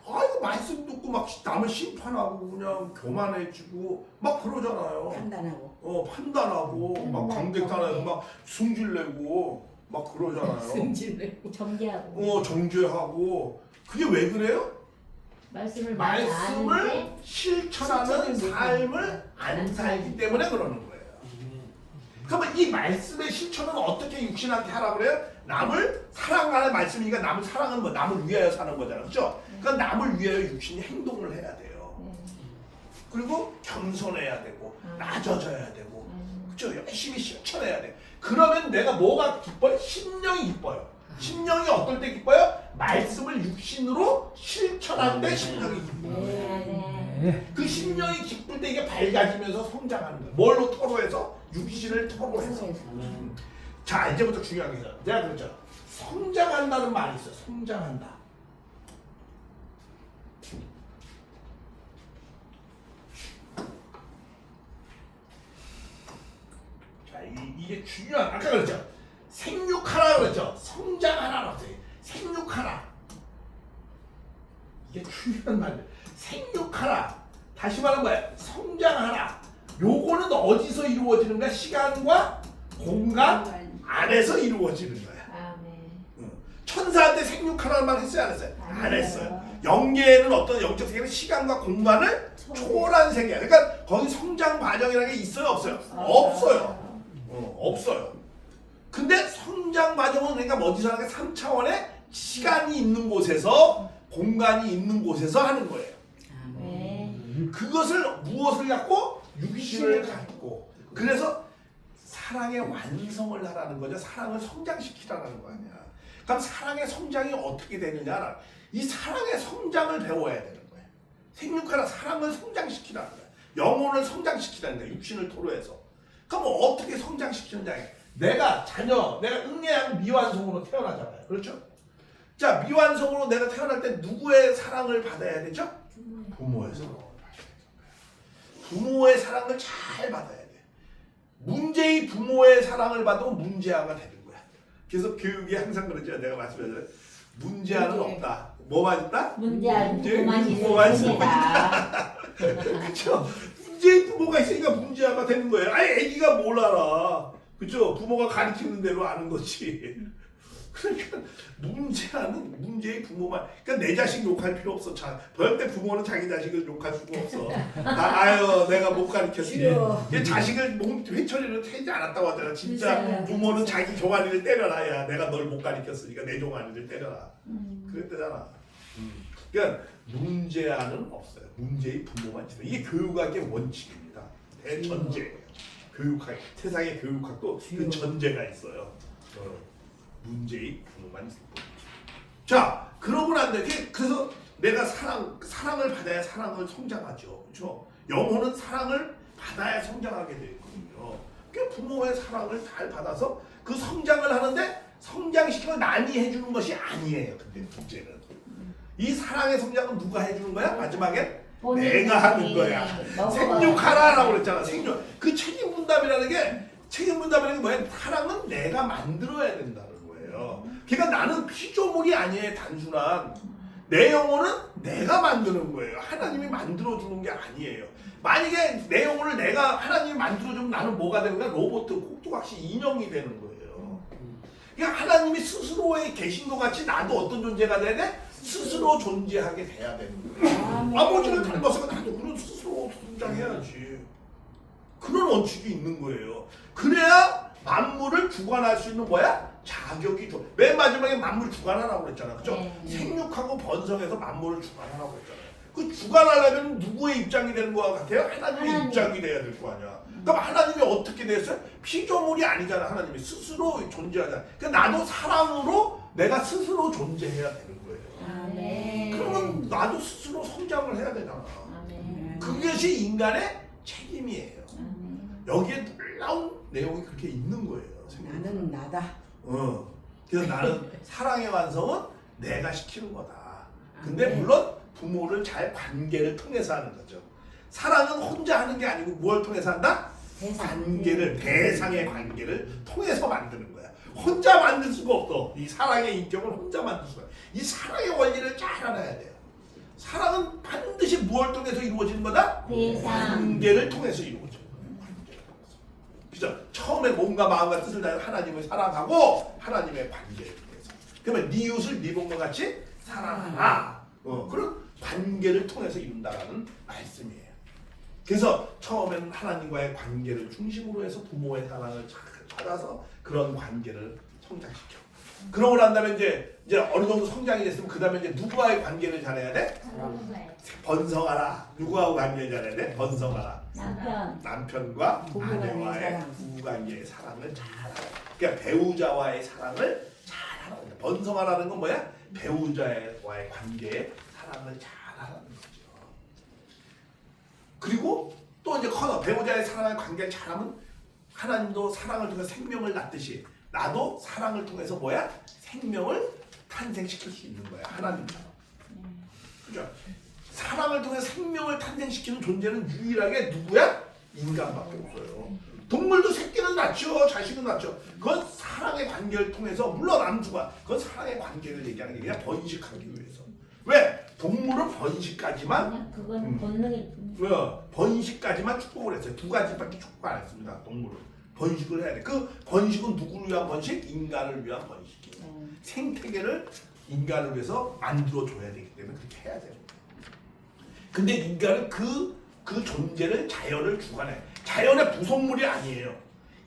이거 말씀 듣고 막 남을 심판하고 그냥 교만해지고 막 그러잖아요. 판단하고 막 관객단에서 막 승질내고 막 그러잖아요. 승질내고 정죄하고. 정죄하고 그게 왜 그래요? 말씀을 실천하는 삶을 안 살기 때문에 그러는 거예요. 그러면 이 말씀의 실천은 어떻게 육신한테 하라고 그래요? 남을 사랑하는 말씀이니까 남을 사랑은 뭐 남을 위하여 사는 거잖아요. 그렇죠? 그러니까 남을 위하여 육신이 행동을 해야 돼요. 그리고 겸손해야 되고 낮아져야 되고 그렇죠? 열심히 실천해야 돼. 그러면 내가 뭐가 기뻐요? 심령이 기뻐요. 심령이 어떨 때 기뻐요? 말씀을 육신으로 실천할 때 심령이 기뻐요. 그 심령이 기쁠 때 이게 밝아지면서 성장하는 거예요. 뭘로 토로해서? 육신을 토로해서. 자, 이제부터 중요한 게 있어요. 내가 그랬죠. 성장한다는 말이 있어요. 성장한다. 자, 이게 중요한, 아까 그랬죠. 생육하라 그랬죠. 성장하라라고 했어요. 생육하라. 이게 중요한 말이에요. 생육하라. 다시 말하면 뭐예요? 성장하라. 요거는 어디서 이루어지는 거야? 시간과 공간 안에서 이루어지는 거야. 천사한테 생육하라는 말 했어요? 안 했어요? 안 했어요. 영계에는 어떤 영적 세계는 시간과 공간을 초월한 세계야. 그러니까 거기 성장 과정이라는 게 있어요? 없어요? 없어요. 없어요. 근데 성장 과정은 그러니까 어디서 하는 게 3차원의 시간이 있는 곳에서 공간이 있는 곳에서 하는 거예요. 그것을 무엇을 갖고? 육신을 갖고. 그래서 사랑의 완성을 하라는 거죠. 사랑을 성장시키라는 거 아니야. 그럼 사랑의 성장이 어떻게 되느냐? 이 사랑의 성장을 배워야 되는 거예요. 생육하라 사랑을 성장시키라는 거예요. 영혼을 성장시키라는 거예요. 육신을 토로해서. 그럼 어떻게 성장시키느냐? 내가 응애한 미완성으로 태어나잖아요. 그렇죠? 자, 미완성으로 내가 태어날 때 누구의 사랑을 받아야 되죠? 부모의 사랑을 받아야 돼요. 부모의 사랑을 잘 받아야 돼. 문제의 부모의 사랑을 받으면 문제아가 되는 거야. 그래서 교육이 항상 그러죠. 내가 말씀드렸잖아요. 문제아는 없다. 뭐만 있다? 문제아는 부모만 있습니다. 그렇죠? 문제의 부모가 있으니까 문제아가 되는 거예요. 아니 애기가 뭘 알아. 그렇죠? 부모가 가르치는 대로 아는 거지. 그러니까 문제아는 문제의 부모만. 그러니까 내 자식 욕할 필요 없어. 절대 부모는 자기 자식을 욕할 수가 없어. 아유 내가 못 가르쳤지. 자식을 회초리를 태지 않았다고 하잖아. 진짜 부모는 자기 종아리를 때려라. 야 내가 널 못 가르쳤으니까 내 종아리를 때려라. 그랬대잖아. 그러니까 문제아는 없어요. 문제의 부모만 있어요. 이게 교육학의 원칙입니다. 대전제예요. 교육학, 세상의 교육학도 그 전제가 있어요. 문제의 부모만 있을 뿐. 자, 그러고 난 뒤에 그래서 내가 사랑을 받아야 사랑을 성장하죠. 그렇죠? 영혼은 사랑을 받아야 성장하게 되어 있거든요. 그러니까 부모의 사랑을 잘 받아서 그 성장을 하는데 성장시키고 남이 해주는 것이 아니에요. 근데 문제는 이 사랑의 성장은 누가 해주는 거야? 마지막에 내가 하는 거야. 생육하라라고 그랬잖아. 생육. 그 책임 분담이라는 게 뭐야? 사랑은 내가 만들어야 된다는 거예요. 그러니까 나는 피조물이 아니에요. 단순한 내 영혼은 내가 만드는 거예요. 하나님이 만들어주는 게 아니에요. 만약에 내 영혼을 내가 하나님이 만들어주면 나는 뭐가 되는 거야? 로봇, 꼭두각시 인형이 되는 거예요. 그러니까 하나님이 스스로에 계신 것 같이 나도 어떤 존재가 돼야 돼? 스스로 존재하게 돼야 되는 거예요. 아버지를 닮아서 나도 그런 스스로 성장해야지. 그런 원칙이 있는 거예요. 그래야 만물을 주관할 수 있는 뭐야? 자격이 줘. 맨 마지막에 만물 주관하라고 그랬잖아. 그죠? 생육하고 번성해서 만물을 주관하라고 그랬잖아요. 그 주관하려면 누구의 입장이 되는 것 같아요? 하나님의 입장이 돼야 될 거 아니야. 그럼 하나님이 어떻게 됐어요? 피조물이 아니잖아. 하나님이 스스로 존재하잖아. 그러니까 나도 사랑으로 내가 스스로 존재해야 되는 거예요. 그러면 나도 스스로 성장을 해야 되잖아. 그것이 인간의 책임이에요. 여기에 놀라운 내용이 그렇게 있는 거예요. 나는 나다. 그래서 나는 사랑의 완성은 내가 시키는 거다. 근데 물론 부모를 잘 관계를 통해서 하는 거죠. 사랑은 혼자 하는 게 아니고 뭘 통해서 한다? 관계를, 대상의 관계를 통해서 만드는 거야. 혼자 만들 수가 없어. 이 사랑의 인격을 혼자 만들 수가 없어. 이 사랑의 원리를 잘 알아야 돼요. 사랑은 반드시 무엇을 통해서 이루어지는 거다? 관계를 통해서 이루어지는 거야. 그죠? 처음에 몸과 마음과 뜻을 다해 하나님을 사랑하고 하나님의 관계를 통해서. 그러면 네 이웃을 네 몸과 같이 사랑하라. 그런 관계를 통해서 이룬다라는 말씀이에요. 그래서 처음에는 하나님과의 관계를 중심으로 해서 부모의 사랑을 찾아서 그런 관계를 성장시켜. 그러고 난 다음에 이제 어느 정도 성장이 됐으면 그 다음에 이제 누구와의 관계를 잘해야 돼? 번성하라. 누구하고 관계를 잘해야 돼? 번성하라. 남편과 아내와의 부부관계의 사랑을 잘하라. 그러니까 배우자와의 사랑을 잘하라. 번성하라는 건 뭐야? 배우자와의 관계의 사랑을 잘하라는 거죠. 그리고 또 이제 배우자의 사랑의 관계를 잘하면 하나님도 사랑을 통해서 생명을 낳듯이 나도 사랑을 통해서 뭐야? 생명을 탄생시킬 수 있는 거야. 하나님처럼. 그죠? 사랑을 통해 생명을 탄생시키는 존재는 유일하게 누구야? 인간밖에 없어요. 동물도 새끼는 낳죠. 자식은 낳죠. 그건 사랑의 관계를 통해서 물론 암수가 그건 사랑의 관계를 얘기하는 게 그냥 번식하기 위해서. 왜? 동물은 번식까지만 그건 본능이 번식까지만 축복을 했어요. 두 가지밖에 축복 안 했습니다. 동물은 번식을 해야 돼. 그 번식은 누구를 위한 번식? 인간을 위한 번식이에요. 생태계를 인간을 위해서 만들어 줘야 되기 때문에 그렇게 해야 돼요. 근데 인간은 그 존재를 자연을 주관해. 자연의 부속물이 아니에요.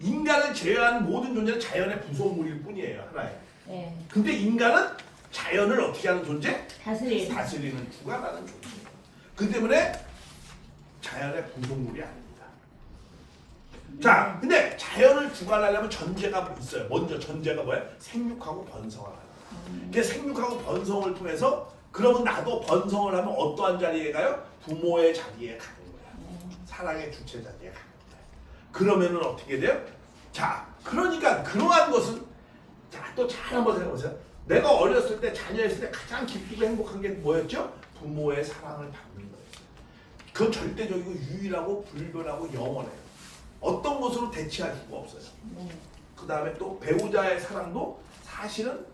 인간을 제외한 모든 존재는 자연의 부속물일 뿐이에요. 하나의. 근데 인간은 자연을 어떻게 하는 존재? 다스리는 주관하는 존재예요. 그 때문에 자연의 부속물이 아닙니다. 자, 근데 자연을 주관하려면 전제가 있어요. 먼저 전제가 뭐예요? 생육하고 번성하라. 그 생육하고 번성을 통해서 그러면 나도 번성을 하면 어떠한 자리에 가요? 부모의 자리에 가는 거야. 사랑의 주체 자리에 가는 거야. 그러면은 어떻게 돼요? 자, 그러니까 그러한 것은 자, 또 잘 한번 생각해보세요. 내가 어렸을 때 자녀였을 때 가장 기쁘고 행복한 게 뭐였죠? 부모의 사랑을 받는 거예요. 그건 절대적이고 유일하고 불변하고 영원해요. 어떤 것으로 대체할 수가 없어요. 그 다음에 또 배우자의 사랑도 사실은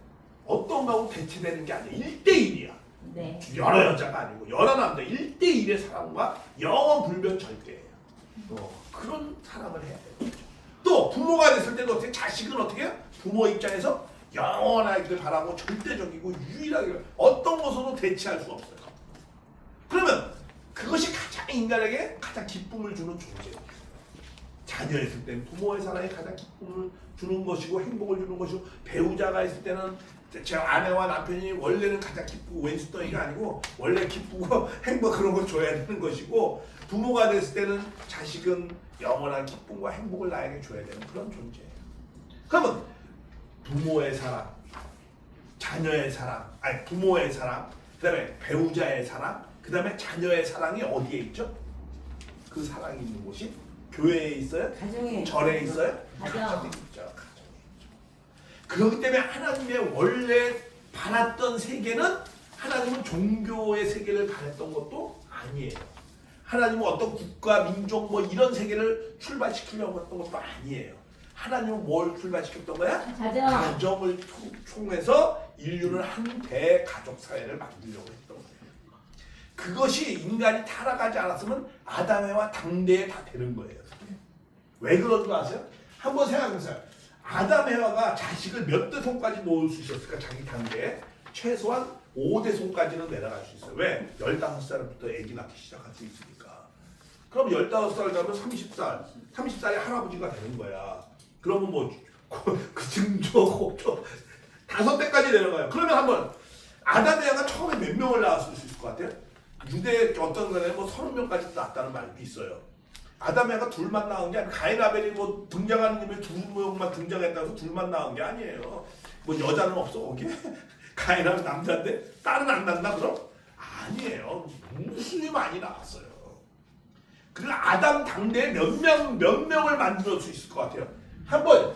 어떤 거하고 대체되는 게 아니에요. 1대1이야. 여러 여자가 아니고 여러 남자 1대1의 사랑과 영원 불변 절대예요. 그런 사랑을 해야 돼요. 또 부모가 됐을 때도 어떻게 자식은 어떻게 해요? 부모 입장에서 영원하기를 바라고 절대적이고 유일하게 어떤 것으로 대체할 수 없어요. 그러면 그것이 가장 인간에게 가장 기쁨을 주는 존재예요. 자녀였을 때는 부모의 사랑이 가장 기쁨을 주는 것이고 행복을 주는 것이고 배우자가 있을 때는 제 아내와 남편이 원래는 가장 기쁘고 왼수덩이가 아니고 원래 기쁘고 행복 그런 걸 줘야 되는 것이고 부모가 됐을 때는 자식은 영원한 기쁨과 행복을 나에게 줘야 되는 그런 존재예요. 그러면 부모의 사랑, 자녀의 사랑, 아니 부모의 사랑, 그 다음에 배우자의 사랑, 그 다음에 자녀의 사랑이 어디에 있죠? 그 사랑이 있는 곳이 교회에 있어요? 가정에 절에 있어요? 가정에 있죠. 가정에 있죠. 그렇기 때문에 하나님의 원래 바랐던 세계는 하나님은 종교의 세계를 바랬던 것도 아니에요. 하나님은 어떤 국가, 민족 뭐 이런 세계를 출발시키려고 했던 것도 아니에요. 하나님은 뭘 출발시켰던 거야? 가정. 가정을 통해서 인류는 한 대가족 사회를 만들려고 했던 거예요. 그것이 인간이 타락하지 않았으면 아담에와 당대에 다 되는 거예요. 왜 그런 줄 아세요? 한번 생각해보세요. 아담에와가 자식을 몇 대 손까지 놓을 수 있었을까? 자기 당대에 최소한 5대 손까지는 내려갈 수 있어요. 왜? 15살부터 아기 낳기 시작할 수 있으니까. 그럼 15살 가면 30살이 할아버지가 되는 거야. 그러면 뭐 그 증조, 곱조 5대까지 내려가요. 그러면 한번 아담에와가 처음에 몇 명을 낳았을 수 있을 것 같아요? 유대 어떤 거는 뭐 30명까지 낳았다는 말도 있어요. 아담에가 둘만 낳은 게 아니라 가인 아벨이 뭐 등장하는 님에 2명만 등장했다고 해서 둘만 낳은 게 아니에요. 뭐 여자는 없어 거기에? 가인 아벨 남자인데 딸은 안 낳나 그럼? 아니에요. 무수히 많이 낳았어요. 그리고 아담 당대에 몇 명을 만들 수 있을 것 같아요. 한번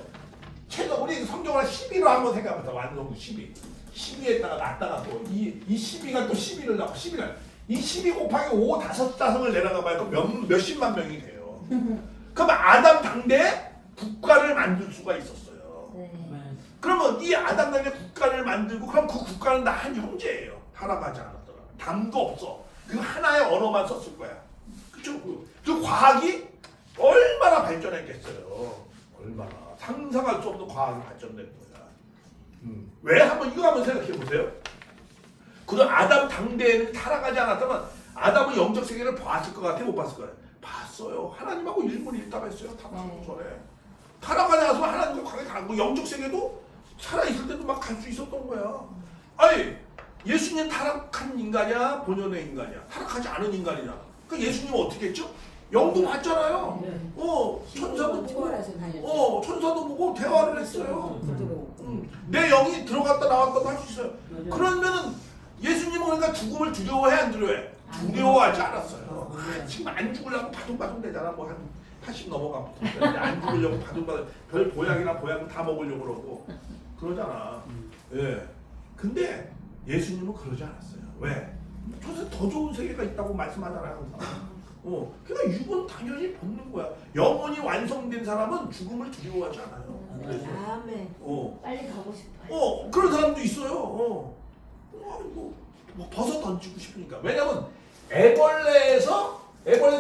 최소 우리 성경을 12로 한번 생각해보자. 완성도 12. 12에다가 놨다가 또 이 12가 또 12를 낳고 12를 이 12 곱하기 5 5을 내려가 봐요. 몇십만 명이 돼요. 그럼 아담 당대에 국가를 만들 수가 있었어요. 네. 그러면 이 아담 당대 국가를 만들고 그럼 그 국가는 다 한 형제예요. 타락하지 않았더라. 담도 없어. 그 하나의 언어만 썼을 거야. 그쵸? 그 과학이 얼마나 발전했겠어요. 얼마나 상상할 수 없는 과학이 발전된 거야. 왜? 이거 한번 생각해 보세요. 그럼 아담 당대에는 타락하지 않았다면 아담은 영적 세계를 봤을 것 같아요? 못 봤을 거예요? 봤어요. 하나님하고 일문일답했어요. 타락하기 전에. 타락하지 않았으면 하나님과 관계 가고 영적 세계도 살아있을 때도 막 갈 수 있었던 거야. 아니 예수님 타락한 인간이야? 본연의 인간이야? 타락하지 않은 인간이냐? 그 예수님은 어떻게 했죠? 영도 봤잖아요. 네. 천사도 보고, 초월해서 다녔죠. 천사도 보고 대화를 했어요. 부드러워. 내 영이 들어갔다 나왔다도 할 수 있어요. 맞아요. 그러면은 예수님은 그러니까 죽음을 두려워해 안 두려워해? 두려워하지 않았어요. 지금 안 죽으려고 바둥바둥 되잖아. 뭐 한 80 넘어가면 안 죽으려고 바둥바둥 별 보약이나 보약은 다 먹으려고 그러고 그러잖아. 예. 근데 예수님은 그러지 않았어요. 왜? 저는 더 좋은 세계가 있다고 말씀하잖아요. 항상. 그러니까 육은 당연히 벗는 거야. 영혼이 완성된 사람은 죽음을 두려워하지 않아요. 그래서. 아멘. 빨리 가고 싶어요. 그런 사람도 있어요. 뭐 버섯 던지고 싶으니까. 왜냐면 애벌레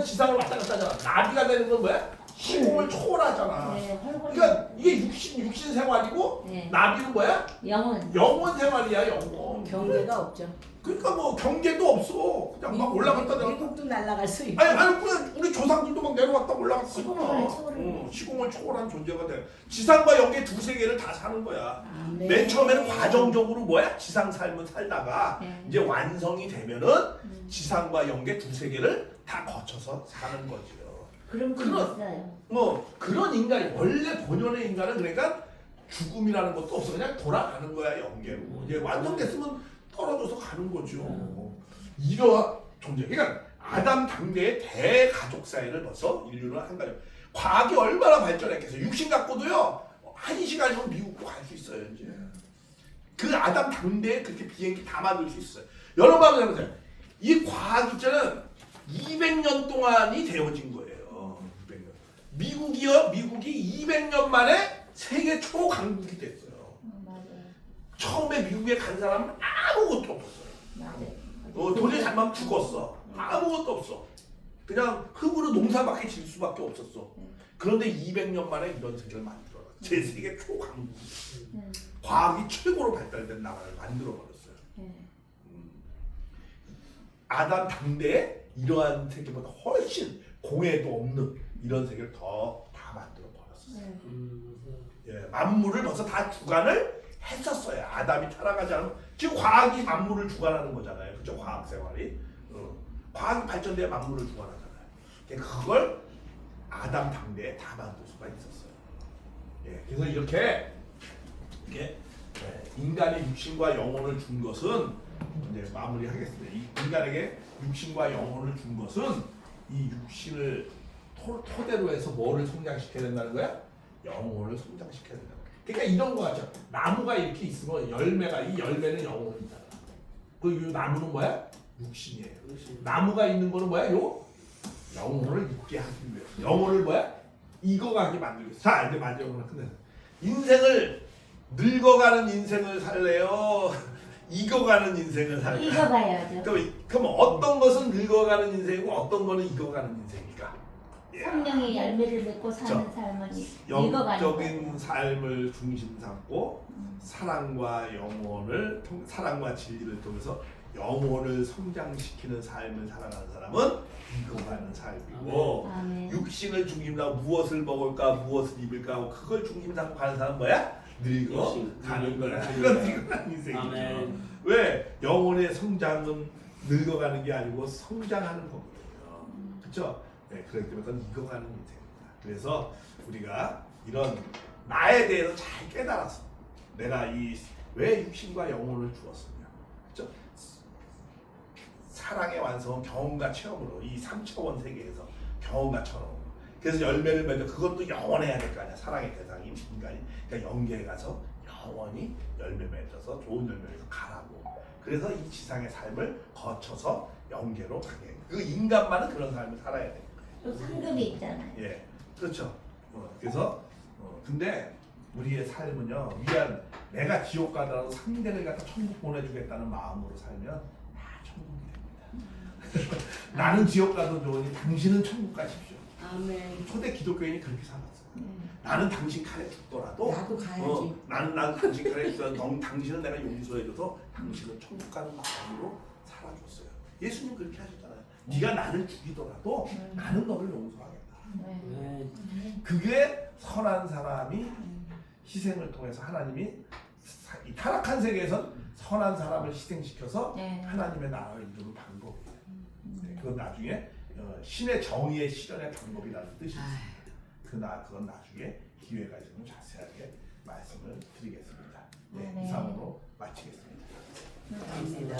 지상을 왔다 갔다 하잖아. 나비가 되는 건 뭐야? 시공을 초월하잖아. 네, 그러니까 이게 육신 생활이고 네. 나비는 뭐야? 영혼 생활이야, 영혼. 경계가 없죠. 그러니까 뭐 경계도 없어. 그냥 막 올라갔다 내려갔다. 미국도 날아갈 수 있고. 아니 그냥 우리 조상들도 막 내려갔다 올라갔다. 시공을 초월해. 시공을 초월한 존재가 돼. 지상과 영계 두 세계를 다 사는 거야. 아멘. 맨 처음에는 과정적으로 뭐야? 지상 삶을 살다가 네. 이제 완성이 되면은 지상과 영계 두 세계를 다 거쳐서 사는 거지요. 그럼 좀 있어요. 그런 인간이 원래 본연의 인간은 그러니까 죽음이라는 것도 없어. 그냥 돌아가는 거야 영계로. 이제 완성됐으면 떨어져서 가는 거죠. 이러한 존재. 그러니까 아담 당대의 대가족 사회를 벌써 인류는 한 가지. 과학이 얼마나 발전했겠어요. 육신 갖고도요. 1시간이면 미국도 갈 수 있어요. 이제 그 아담 당대에 그렇게 비행기 다 만들 수 있어요. 여러분 한번 해보세요. 이 과학 있잖아요. 200년 동안이 되어진 거예요. 200년. 미국이 200년 만에 세계 초강국이 됐어요. 맞아요. 처음에 미국에 간 사람은 아무것도 없었어요. 맞아요. 돈이 잘만 죽었어. 아무것도 없어. 그냥 흙으로 농사밖에 질 수밖에 없었어. 그런데 200년 만에 이런 세계를 만들어라. 제 세계 초강국. 과학이 최고로 발달된 나라를 만들어버렸어요. 아담 당대에 이러한 세계보다 훨씬 공해도 없는 이런 세계를 더 다 만들어 버렸어요. 예, 만물을 벌써 다 주관을 했었어요. 아담이 타락하지 않으면 지금 과학이 만물을 주관하는 거잖아요. 그죠? 과학 생활이 과학이 발전돼야 만물을 주관하잖아요. 그걸 아담 당대에 다 만들 수가 있었어요. 예, 그래서 이렇게 인간의 육신과 영혼을 준 것은 이제 마무리하겠습니다. 이 인간에게 육신과 영혼을 준 것은 이 육신을 토대로 해서 뭐를 성장시켜야 된다는 거야? 영혼을 성장시켜야 된다는 거야. 그러니까 이런 거 같죠. 나무가 이렇게 있으면 열매가 이 열매는 영혼이잖아. 그 나무는 뭐야? 육신이에요. 나무가 있는 거는 뭐야? 요 영혼을 있게 하기 위해서. 영혼을 뭐야? 익어가게 만들겠어. 자, 이제 마지막으로 끝내서 인생을 늙어가는 인생을 살래요? 익어가는 인생을 살래요? 읽어봐야죠. 그럼 어떤 것은 늙어가는 인생이고 어떤 거는 익어가는 인생일까? 성령의 열매를 맺고 사는 그쵸. 삶은 읽어가는 영적인 거예요. 삶을 중심 삼고 사랑과 영혼을 사랑과 진리를 통해서 영혼을 성장시키는 삶을 살아가는 사람은 익어가는 삶이고 아멘. 육신을 중심 삼고 무엇을 먹을까 무엇을 입을까 하고 그걸 중심 삼고 가는 사람은 뭐야? 늙어 육신. 가는 거야. 그건 늙어가는 인생이죠. 아멘. 왜? 영혼의 성장은 늙어가는 게 아니고 성장하는 거거든요. 그렇죠? 네, 그렇기 때문에 그건 익어가는 인생입니다. 그래서 우리가 이런 나에 대해서 잘 깨달아서 내가 이 왜 육신과 영혼을 주었느냐, 그렇죠? 사랑의 완성은 경험과 체험으로 이 3차원 세계에서 경험과 체험으로. 그래서 열매를 맺어 그것도 영원해야 될 거 아니야. 사랑의 대상이 인간이. 그러니까 영계에 가서 영원히 열매 맺어서 좋은 열매에서 가라고. 그래서 이 지상의 삶을 거쳐서 영계로 가게. 그 인간만은 그런 삶을 살아야 돼. 또 상급이 있잖아요. 예, 그렇죠. 그래서 근데 우리의 삶은요, 위안 내가 지옥 가더라도 상대를 갖다 천국 보내주겠다는 마음으로 살면 다 천국이 됩니다. 나는 지옥 가도 좋으니 당신은 천국 가십시오. 아멘. 초대 기독교인이 그렇게 살았어요. 네. 나는 당신 칼에 죽더라도 나도 가야지. 나는 당신 칼에 죽더라도 당신은 내가 용서해줘서 당신은 천국 가는 마음으로 살아줬어요. 예수님 그렇게 하셨잖아요. 네가 나를 죽이더라도 나는 너를 용서하겠다. 네. 네. 그게 선한 사람이 희생을 통해서 하나님이 이 타락한 세계에선 선한 사람을 희생시켜서 네. 하나님의 나라를 이루는 방법이에요. 네, 그건 나중에 신의 정의의 실현의 방법이라는 뜻이 있습니다. 그건 나중에 기회가 있으면 자세하게 말씀을 드리겠습니다. 네, 네. 이상으로 마치겠습니다. 감사합니다.